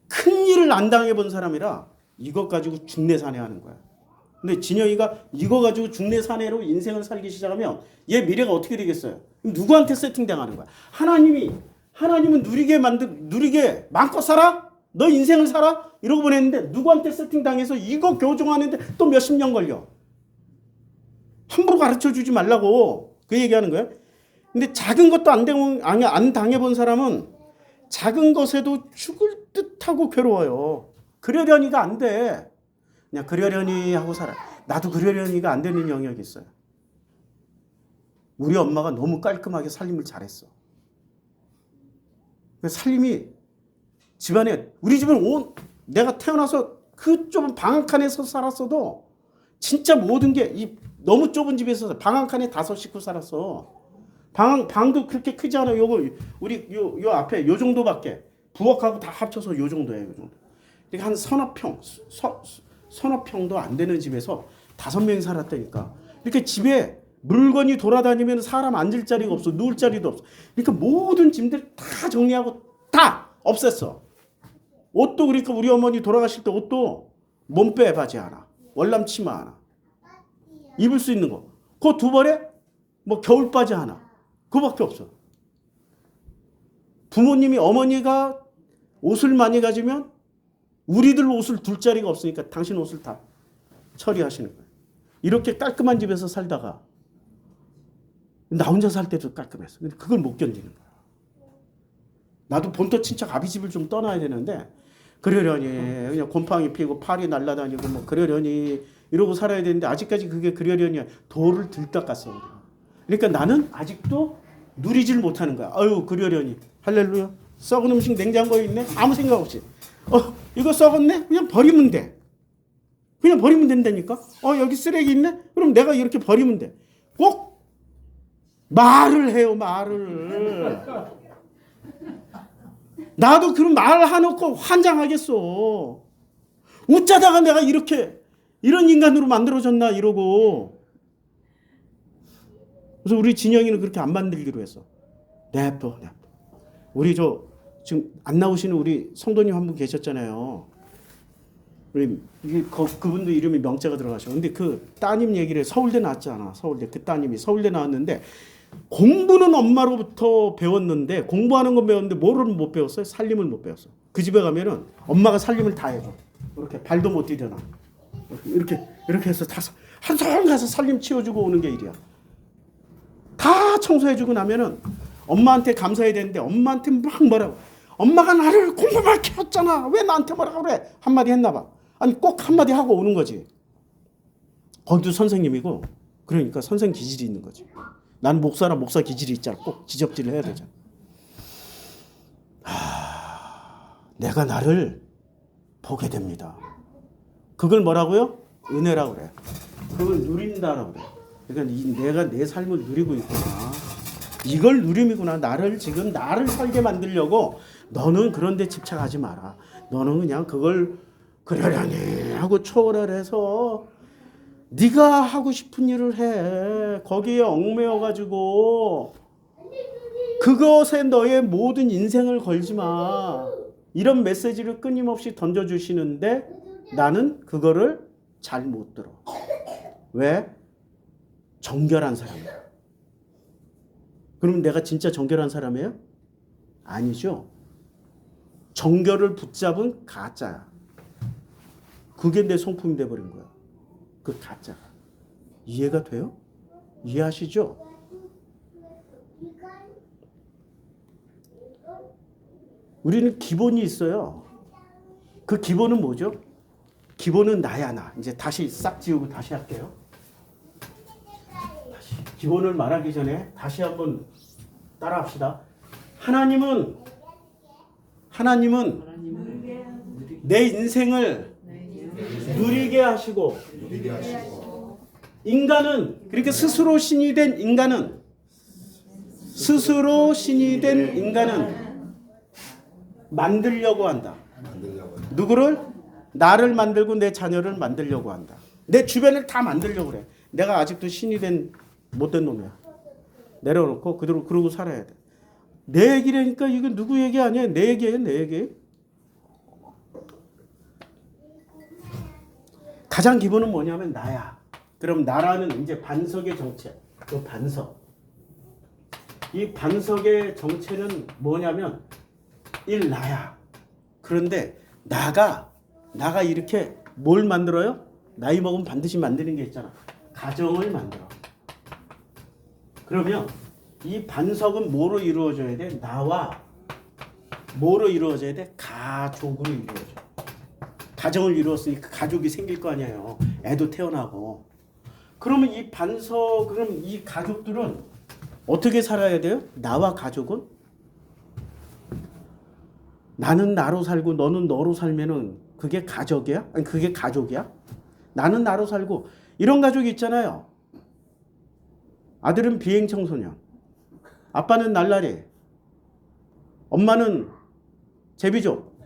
큰일을 안 당해본 사람이라 이것 가지고 중내산해하는 거야. 근데 진영이가 이거 가지고 중내산해로 인생을 살기 시작하면 얘 미래가 어떻게 되겠어요? 누구한테 세팅당하는 거야? 하나님은 누리게 마음껏 살아? 너 인생을 살아? 이러고 보냈는데 누구한테 세팅당해서 이거 교정하는데 또 몇십 년 걸려. 함부로 가르쳐주지 말라고 그 얘기하는 거야. 근데 작은 것도 안 당해본 사람은 작은 것에도 죽을 듯하고 괴로워요. 그러려니가 안 돼. 그냥 그러려니 하고 살아. 나도 그러려니가 안 되는 영역이 있어요. 우리 엄마가 너무 깔끔하게 살림을 잘했어. 살림이 집안에 우리 집은 내가 태어나서 그 좁은 방 한 칸에서 살았어도 진짜 모든 게 이 너무 좁은 집에서 방 한 칸에 5식구 살았어. 방도 그렇게 크지 않아. 요거 우리 요 앞에 요 정도밖에 부엌하고 다 합쳐서 요 정도예요. 요 정도. 그러니까 한 서너 평도 안 되는 집에서 5명이 살았다니까. 이렇게 집에 물건이 돌아다니면 사람 앉을 자리가 없어. 누울 자리도 없어. 그러니까 모든 짐들 다 정리하고 다 없앴어. 옷도 그러니까 우리 어머니 돌아가실 때 옷도 몸빼 바지 하나, 월남 치마 하나, 입을 수 있는 거. 그 두 벌에 뭐 겨울 바지 하나. 그거밖에 없어. 부모님이 어머니가 옷을 많이 가지면 우리들 옷을 둘 자리가 없으니까 당신 옷을 다 처리하시는 거예요. 이렇게 깔끔한 집에서 살다가 나 혼자 살 때도 깔끔했어. 근데 그걸 못 견디는 거야. 나도 본토 친척 아비 집을 좀 떠나야 되는데 그러려니 그냥 곰팡이 피고 팔이 날아다니고 뭐 그러려니 이러고 살아야 되는데 아직까지 그게 그러려니 돌을 들닦았어. 그러니까 나는 아직도 누리질 못하는 거야. 아유 그러려니 할렐루야. 썩은 음식 냉장고에 있네. 아무 생각 없이. 이거 썩었네? 그냥 버리면 돼. 그냥 버리면 된다니까. 여기 쓰레기 있네? 그럼 내가 이렇게 버리면 돼. 꼭 말을 해요. 말을. 나도 그런 말 해놓고 환장하겠어. 어쩌다가 내가 이런 인간으로 만들어졌나 이러고. 그래서 우리 진영이는 그렇게 안 만들기로 했어. 냅둬. 우리 지금 안 나오시는 우리 성도님 한 분 계셨잖아요. 그분도 이름이 명자가 들어가셔. 근데 그 따님 얘기를 서울대 나왔잖아. 서울대 그 따님이 서울대 나왔는데 공부는 엄마로부터 배웠는데 공부하는 건 배웠는데 뭐를 못 배웠어요? 살림을 못 배웠어. 그 집에 가면은 엄마가 살림을 다 해줘. 이렇게 발도 못 디뎌놔. 이렇게 해서 하루 종일 가서 살림 치워주고 오는 게 일이야. 다 청소해주고 나면은 엄마한테 감사해야 되는데 엄마한테 막 뭐라고. 엄마가 나를 공부만 키웠잖아. 왜 나한테 뭐라고 그래? 한마디 했나 봐. 아니 꼭 한마디 하고 오는 거지. 거기도 선생님이고 그러니까 선생 기질이 있는 거지. 난 목사나 목사 기질이 있잖아. 꼭 지적질을 해야 되잖아. 내가 나를 보게 됩니다. 그걸 뭐라고요? 은혜라고 그래. 그걸 누린다라고 그래. 그러니까 내가 내 삶을 누리고 있구나. 이걸 누림이구나. 나를 살게 만들려고 너는 그런 데 집착하지 마라. 너는 그냥 그걸 그러려니 하고 초월해서 네가 하고 싶은 일을 해. 거기에 얽매여 가지고 그것에 너의 모든 인생을 걸지 마. 이런 메시지를 끊임없이 던져주시는데 나는 그거를 잘 못 들어. 왜? 정결한 사람이야. 그럼 내가 진짜 정결한 사람이에요? 아니죠. 정결을 붙잡은 가짜야. 그게 내 성품이 돼버린 거야. 그 가짜가. 이해가 돼요? 이해하시죠? 우리는 기본이 있어요. 그 기본은 뭐죠? 기본은 나야 나. 이제 다시 싹 지우고 다시 할게요. 다시. 기본을 말하기 전에 다시 한번 따라합시다. 하나님은 내 인생을 누리게 하시고 인간은 그러니까 스스로 신이 된 인간은 만들려고 한다. 누구를? 나를 만들고 내 자녀를 만들려고 한다. 내 주변을 다 만들려고 그래. 내가 아직도 신이 된 못된 놈이야. 내려놓고 그대로 그러고 살아야 돼. 내 얘기라니까 이건 누구 얘기 아니야. 내 얘기예요. 내 얘기. 가장 기본은 뭐냐면 나야. 그럼 나라는 이제 반석의 정체. 그 반석. 이 반석의 정체는 뭐냐면 나야. 그런데 나가 이렇게 뭘 만들어요? 나이 먹으면 반드시 만드는 게 있잖아. 가정을 만들어. 그러면 이 반석은 뭐로 이루어져야 돼? 나와 뭐로 이루어져야 돼? 가족으로 이루어져. 가정을 이루었으니까 가족이 생길 거 아니에요. 애도 태어나고. 그러면 이 그럼 이 가족들은 어떻게 살아야 돼요? 나와 가족은? 나는 나로 살고 너는 너로 살면은 그게 가족이야? 아니 그게 가족이야? 나는 나로 살고 이런 가족이 있잖아요. 아들은 비행 청소년, 아빠는 날라리, 엄마는 제비족.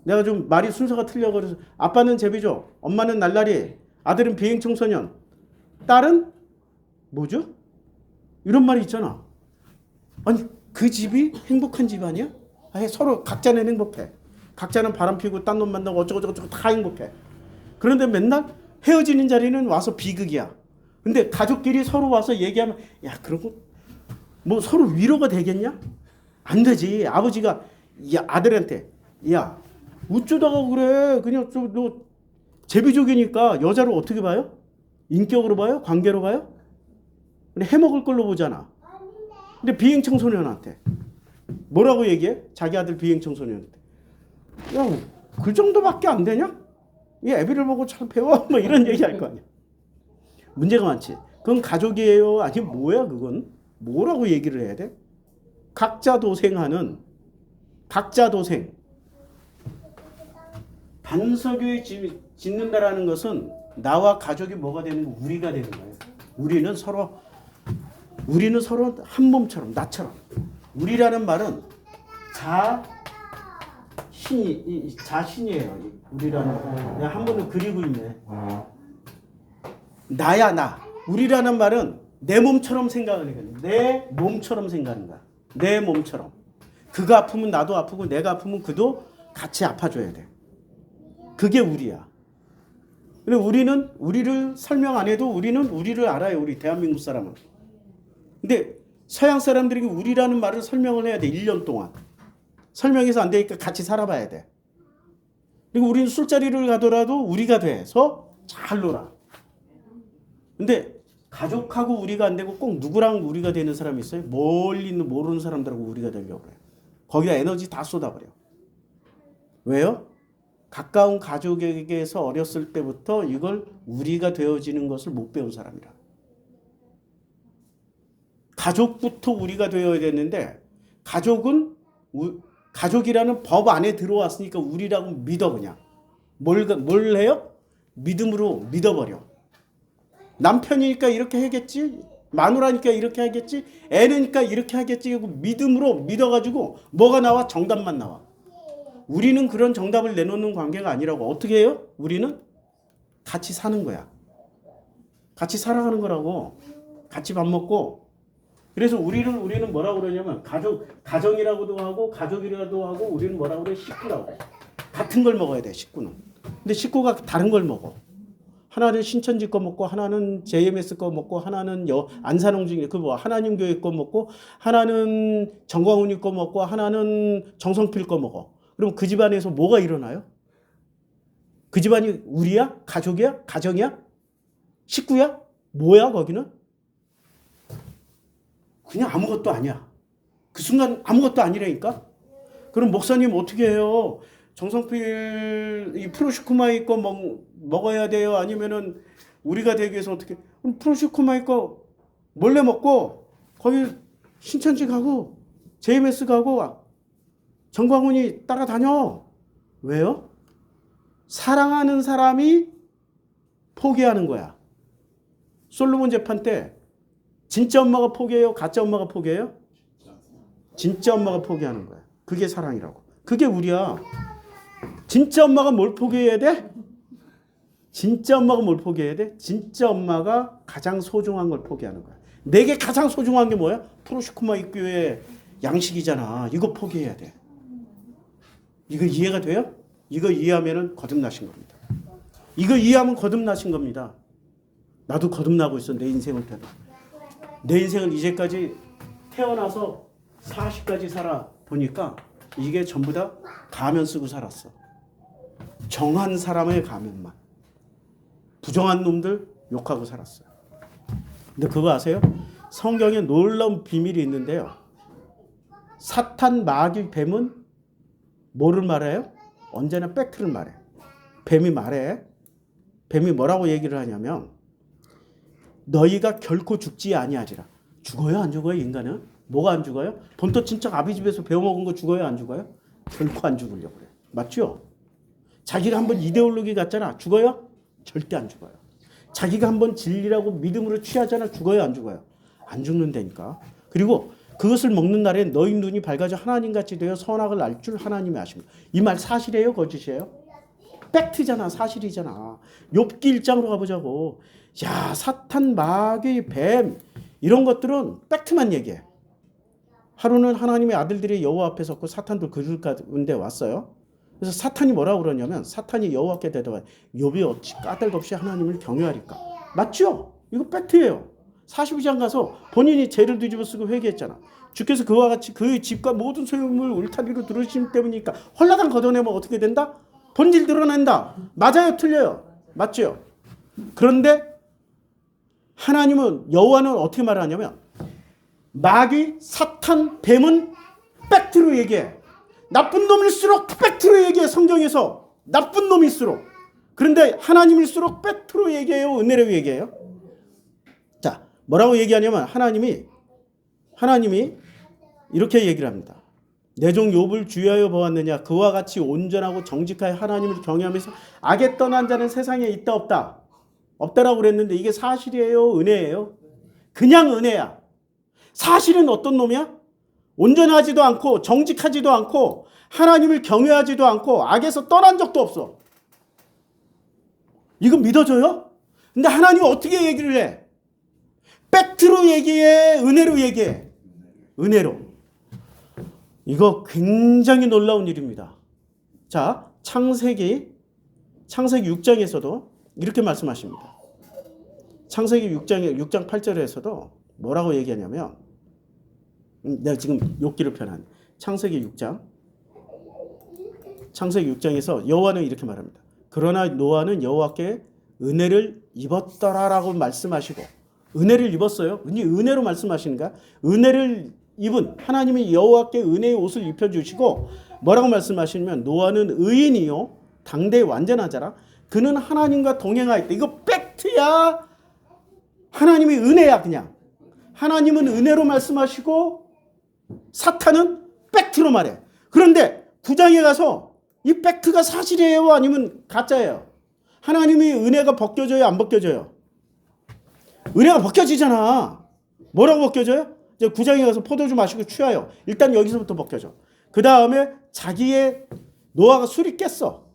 내가 좀 말이 순서가 틀려 그래서 아빠는 제비족, 엄마는 날라리, 아들은 비행 청소년, 딸은 뭐죠? 이런 말이 있잖아. 아니 그 집이 행복한 집 아니야? 아니, 서로 각자는 행복해. 각자는 바람 피고 딴 놈 만나고 어쩌고저쩌고 다 행복해. 그런데 맨날 헤어지는 자리는 와서 비극이야. 근데 가족끼리 서로 와서 얘기하면 야 그러고 뭐 서로 위로가 되겠냐? 안 되지. 아버지가 야 아들한테 야 어쩌다가 그래. 그냥 좀 너 제비족이니까 여자를 어떻게 봐요? 인격으로 봐요? 관계로 봐요? 근데 해먹을 걸로 보잖아. 근데 비행 청소년한테 뭐라고 얘기해? 자기 아들 비행 청소년한테 야 그 정도밖에 안 되냐? 이 애비를 보고 잘 배워 뭐 이런 얘기 할 거 아니야. 문제가 많지. 그건 가족이에요? 아니 뭐야 그건? 뭐라고 얘기를 해야 돼? 각자 도생하는 각자 도생. 반석을 짓는다라는 것은 나와 가족이 뭐가 되는 거? 우리가 되는 거예요. 우리는 서로 한 몸처럼 나처럼. 우리라는 말은 자신이에요. 우리라는 내가 한 번은 그리고 있네. 나야 나. 우리라는 말은 내 몸처럼 생각하는 거야. 내 몸처럼 생각하는 거야. 내 몸처럼. 그가 아프면 나도 아프고 내가 아프면 그도 같이 아파줘야 돼. 그게 우리야. 근데 우리는 우리를 설명 안 해도 우리는 우리를 알아요. 우리 대한민국 사람은. 근데 서양 사람들에게 우리라는 말을 설명을 해야 돼. 1년 동안. 설명해서 안 되니까 같이 살아봐야 돼. 그리고 우리는 술자리를 가더라도 우리가 돼서 잘 놀아. 근데 가족하고 우리가 안 되고 꼭 누구랑 우리가 되는 사람이 있어요? 멀리 있는 모르는 사람들하고 우리가 되려고 그래요. 거기다 에너지 다 쏟아버려. 왜요? 가까운 가족에게서 어렸을 때부터 이걸 우리가 되어지는 것을 못 배운 사람이라. 가족부터 우리가 되어야 되는데 가족이라는 법 안에 들어왔으니까 우리라고 믿어 그냥. 뭘 해요? 믿음으로 믿어버려. 남편이니까 이렇게 하겠지. 마누라니까 이렇게 하겠지. 애니까 이렇게 하겠지. 하고 믿음으로 믿어가지고 뭐가 나와? 정답만 나와. 우리는 그런 정답을 내놓는 관계가 아니라고. 어떻게 해요? 우리는 같이 사는 거야. 같이 살아가는 거라고. 같이 밥 먹고 그래서 우리는 뭐라고 그러냐면 가정이라고도 하고 가족이라도 하고 우리는 뭐라고 그래? 식구라고. 같은 걸 먹어야 돼, 식구는. 근데 식구가 다른 걸 먹어. 하나는 신천지 거 먹고 하나는 JMS 거 먹고 하나는 안산홍 중에 하나님 교회 거 먹고 하나는 정광훈이 거 먹고 하나는 정성필 거 먹어. 그럼 그 집안에서 뭐가 일어나요? 그 집안이 우리야? 가족이야? 가정이야? 식구야? 뭐야 거기는? 그냥 아무것도 아니야. 그 순간 아무것도 아니라니까? 그럼 목사님 어떻게 해요? 정성필 이 프로시쿠마이 거 먹어야 돼요? 아니면은 우리가 되기 위해서 어떻게? 그럼 프로시쿠마이 거 몰래 먹고 거기 신천지 가고 JMS 가고 정광훈이 따라다녀. 왜요? 사랑하는 사람이 포기하는 거야. 솔로몬 재판 때 진짜 엄마가 포기해요? 가짜 엄마가 포기해요? 진짜 엄마가 포기하는 거야. 그게 사랑이라고. 그게 우리야. 진짜 엄마가 뭘 포기해야 돼? 진짜 엄마가 뭘 포기해야 돼? 진짜 엄마가 가장 소중한 걸 포기하는 거야. 내게 가장 소중한 게 뭐야? 프로시쿠마 입교의 양식이잖아. 이거 포기해야 돼. 이거 이해가 돼요? 이거 이해하면 거듭나신 겁니다. 이거 이해하면 거듭나신 겁니다. 나도 거듭나고 있어. 내 인생을 때도. 내 인생을 이제까지 태어나서 40까지 살아 보니까 이게 전부 다 가면 쓰고 살았어. 정한 사람의 가면만. 부정한 놈들 욕하고 살았어요. 근데 그거 아세요? 성경에 놀라운 비밀이 있는데요. 사탄, 마귀, 뱀은 뭐를 말해요? 언제나 팩트를 말해. 뱀이 말해. 뱀이 뭐라고 얘기를 하냐면 너희가 결코 죽지 아니하리라. 죽어요 안 죽어요 인간은? 뭐가 안 죽어요? 본토 친척 아비 집에서 배워먹은 거 죽어요 안 죽어요? 결코 안 죽으려고 그래. 맞죠? 자기가 한번 이데올로기 갖잖아. 죽어요? 절대 안 죽어요. 자기가 한번 진리라고 믿음으로 취하잖아. 죽어요 안 죽어요? 안 죽는다니까. 그리고 그것을 먹는 날에 너희 눈이 밝아져 하나님같이 되어 선악을 알 줄 하나님이 아십니다. 이 말 사실이에요 거짓이에요? 팩트잖아. 사실이잖아. 욥기 1장으로 가보자고. 야 사탄, 마귀, 뱀 이런 것들은 팩트만 얘기해. 하루는 하나님의 아들들이 여호와 앞에 섰고 사탄도 그들 가운데 왔어요. 그래서 사탄이 뭐라고 그러냐면 사탄이 여호와께 대답해 욥이 어찌 까닭없이 하나님을 경외하리까. 맞죠? 이거 팩트예요. 42장 가서 본인이 죄를 뒤집어 쓰고 회개했잖아. 주께서 그와 같이 그의 집과 모든 소유물 울타리로 들으심 때문이니까 헐라당 걷어내면 어떻게 된다? 본질 드러낸다. 맞아요? 틀려요? 맞죠? 그런데 하나님은 여호와는 어떻게 말하냐면 마귀, 사탄, 뱀은 팩트로 얘기해. 나쁜 놈일수록 팩트로 얘기해. 성경에서 나쁜 놈일수록. 그런데 하나님일수록 팩트로 얘기해요? 은혜로 얘기해요? 자, 뭐라고 얘기하냐면 하나님이 이렇게 얘기를 합니다. 내 종 욥을 주의하여 보았느냐? 그와 같이 온전하고 정직하여 하나님을 경외하면서 악에 떠난 자는 세상에 있다 없다? 없다라고 그랬는데 이게 사실이에요? 은혜예요? 그냥 은혜야. 사실은 어떤 놈이야? 온전하지도 않고 정직하지도 않고 하나님을 경외하지도 않고 악에서 떠난 적도 없어. 이거 믿어져요? 근데 하나님은 어떻게 얘기를 해? 팩트로 얘기해? 은혜로 얘기해? 은혜로. 이거 굉장히 놀라운 일입니다. 자, 창세기 6장에서도 이렇게 말씀하십니다. 창세기 6장 8절에서도 뭐라고 얘기하냐면 내가 지금 욥기를 펴는 창세기 6장에서 여호와는 이렇게 말합니다. 그러나 노아는 여호와께 은혜를 입었더라라고 말씀하시고 은혜를 입었어요? 은혜로 말씀하시는가? 은혜를 입은 하나님이 여호와께 은혜의 옷을 입혀주시고 뭐라고 말씀하시냐면 노아는 의인이요 당대의 완전한 자라 그는 하나님과 동행하였다. 이거 팩트야. 하나님의 은혜야 그냥. 하나님은 은혜로 말씀하시고 사탄은 팩트로 말해. 그런데 9장에 가서 이 팩트가 사실이에요? 아니면 가짜예요? 하나님의 은혜가 벗겨져요? 안 벗겨져요? 은혜가 벗겨지잖아. 뭐라고 벗겨져요? 이제 9장에 가서 포도주 마시고 취하여. 일단 여기서부터 벗겨져. 그 다음에 자기의 노아가 술이 깼어.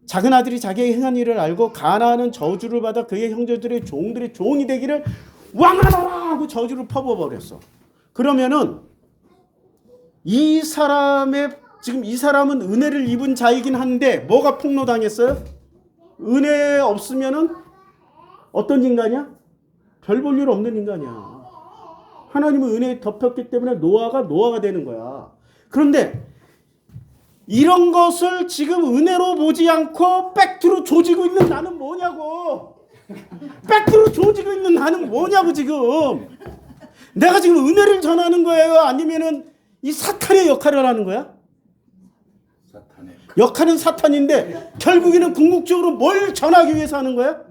작은 아들이 자기의 행한 일을 알고 가나안은 저주를 받아 그의 형제들의 종들의 종이 되기를 왕하노라 하고 저주를 퍼부어버렸어. 그러면은 이 사람의 지금 이 사람은 은혜를 입은 자이긴 한데 뭐가 폭로당했어요? 은혜 없으면은 어떤 인간이야? 별 볼 일 없는 인간이야. 하나님은 은혜에 덮였기 때문에 노아가 되는 거야. 그런데 이런 것을 지금 은혜로 보지 않고 팩트로 조지고 있는 나는 뭐냐고. 팩트로 조지고 있는 나는 뭐냐고 지금. 내가 지금 은혜를 전하는 거예요? 아니면은 이 사탄의 역할을 하는 거야? 사탄의 역할은 사탄인데 결국에는 궁극적으로 뭘 전하기 위해서 하는 거야?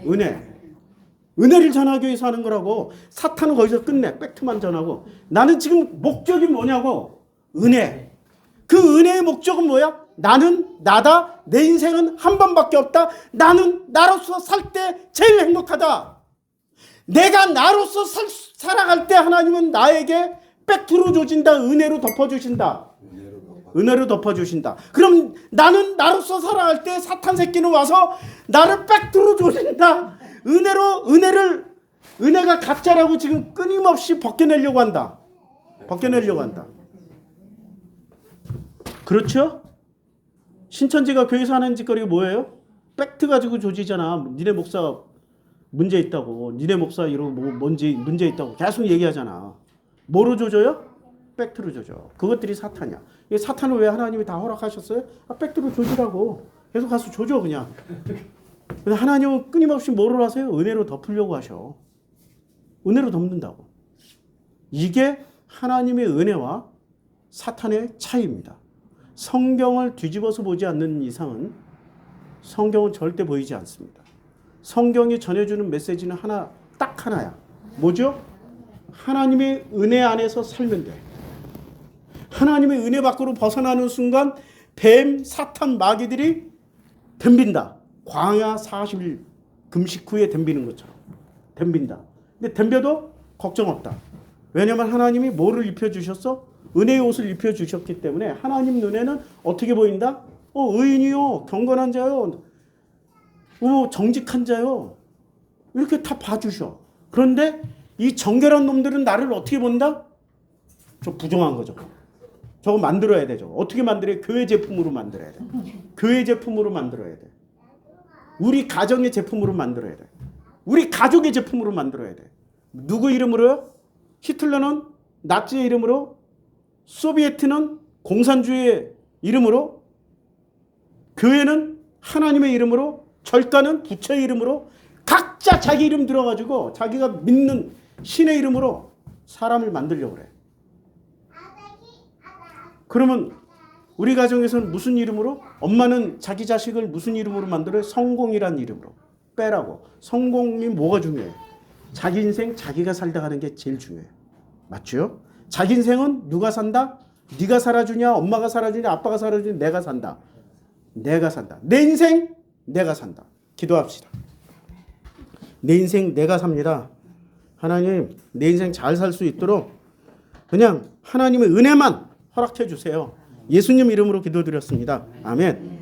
은혜. 은혜를 전하기 위해서 하는 거라고. 사탄은 거기서 끝내. 팩트만 전하고. 나는 지금 목적이 뭐냐고. 은혜. 그 은혜의 목적은 뭐야? 나는 나다. 내 인생은 한 번밖에 없다. 나는 나로서 살 때 제일 행복하다. 내가 나로서 살아갈 때 하나님은 나에게 팩트로 줘진다. 은혜로 덮어주신다. 은혜로 덮어주신다. 그럼 나는 나로서 살아갈 때 사탄 새끼는 와서 나를 팩트로 줘진다. 은혜가 가짜라고 지금 끊임없이 벗겨내려고 한다. 벗겨내려고 한다. 그렇죠? 신천지가 교회에서 하는 짓거리가 뭐예요? 팩트 가지고 조지잖아. 니네 목사 문제 있다고. 니네 목사 이러고 문제 있다고 계속 얘기하잖아. 뭐로 조져요? 팩트로 조져. 그것들이 사탄이야. 사탄은 왜 하나님이 다 허락하셨어요? 팩트로 조지라고. 계속 가서 조져 그냥. 근데 하나님은 끊임없이 뭐를 하세요? 은혜로 덮으려고 하셔. 은혜로 덮는다고. 이게 하나님의 은혜와 사탄의 차이입니다. 성경을 뒤집어서 보지 않는 이상은 성경은 절대 보이지 않습니다. 성경이 전해주는 메시지는 딱 하나야. 뭐죠? 하나님의 은혜 안에서 살면 돼. 하나님의 은혜 밖으로 벗어나는 순간 뱀, 사탄, 마귀들이 덤빈다. 광야 40일 금식 후에 덤비는 것처럼 덤빈다. 근데 덤벼도 걱정 없다. 왜냐하면 하나님이 뭐를 입혀주셨어? 은혜의 옷을 입혀주셨기 때문에 하나님 눈에는 어떻게 보인다? 의인이요, 경건한 자요, 정직한 자요. 이렇게 다 봐주셔. 그런데 이 정결한 놈들은 나를 어떻게 본다? 저 부정한 거죠. 저거 만들어야 돼. 저거. 어떻게 만들어야 돼? 교회 제품으로 만들어야 돼. 교회 제품으로 만들어야 돼. 우리 가정의 제품으로 만들어야 돼. 우리 가족의 제품으로 만들어야 돼. 누구 이름으로요? 히틀러는 나치의 이름으로, 소비에트는 공산주의의 이름으로, 교회는 하나님의 이름으로, 절가는 부처의 이름으로, 각자 자기 이름 들어가지고 자기가 믿는 신의 이름으로 사람을 만들려고 그래. 그러면 우리 가정에서는 무슨 이름으로? 엄마는 자기 자식을 무슨 이름으로 만들어요? 성공이란 이름으로. 빼라고. 성공이 뭐가 중요해? 자기 인생 자기가 살다 가는 게 제일 중요해. 맞죠? 자기 인생은 누가 산다? 네가 살아주냐? 엄마가 살아주냐? 아빠가 살아주냐? 내가 산다. 내가 산다. 내 인생 내가 산다. 기도합시다. 내 인생 내가 삽니다. 하나님, 내 인생 잘 살 수 있도록 그냥 하나님의 은혜만 허락해 주세요. 예수님 이름으로 기도드렸습니다. 아멘.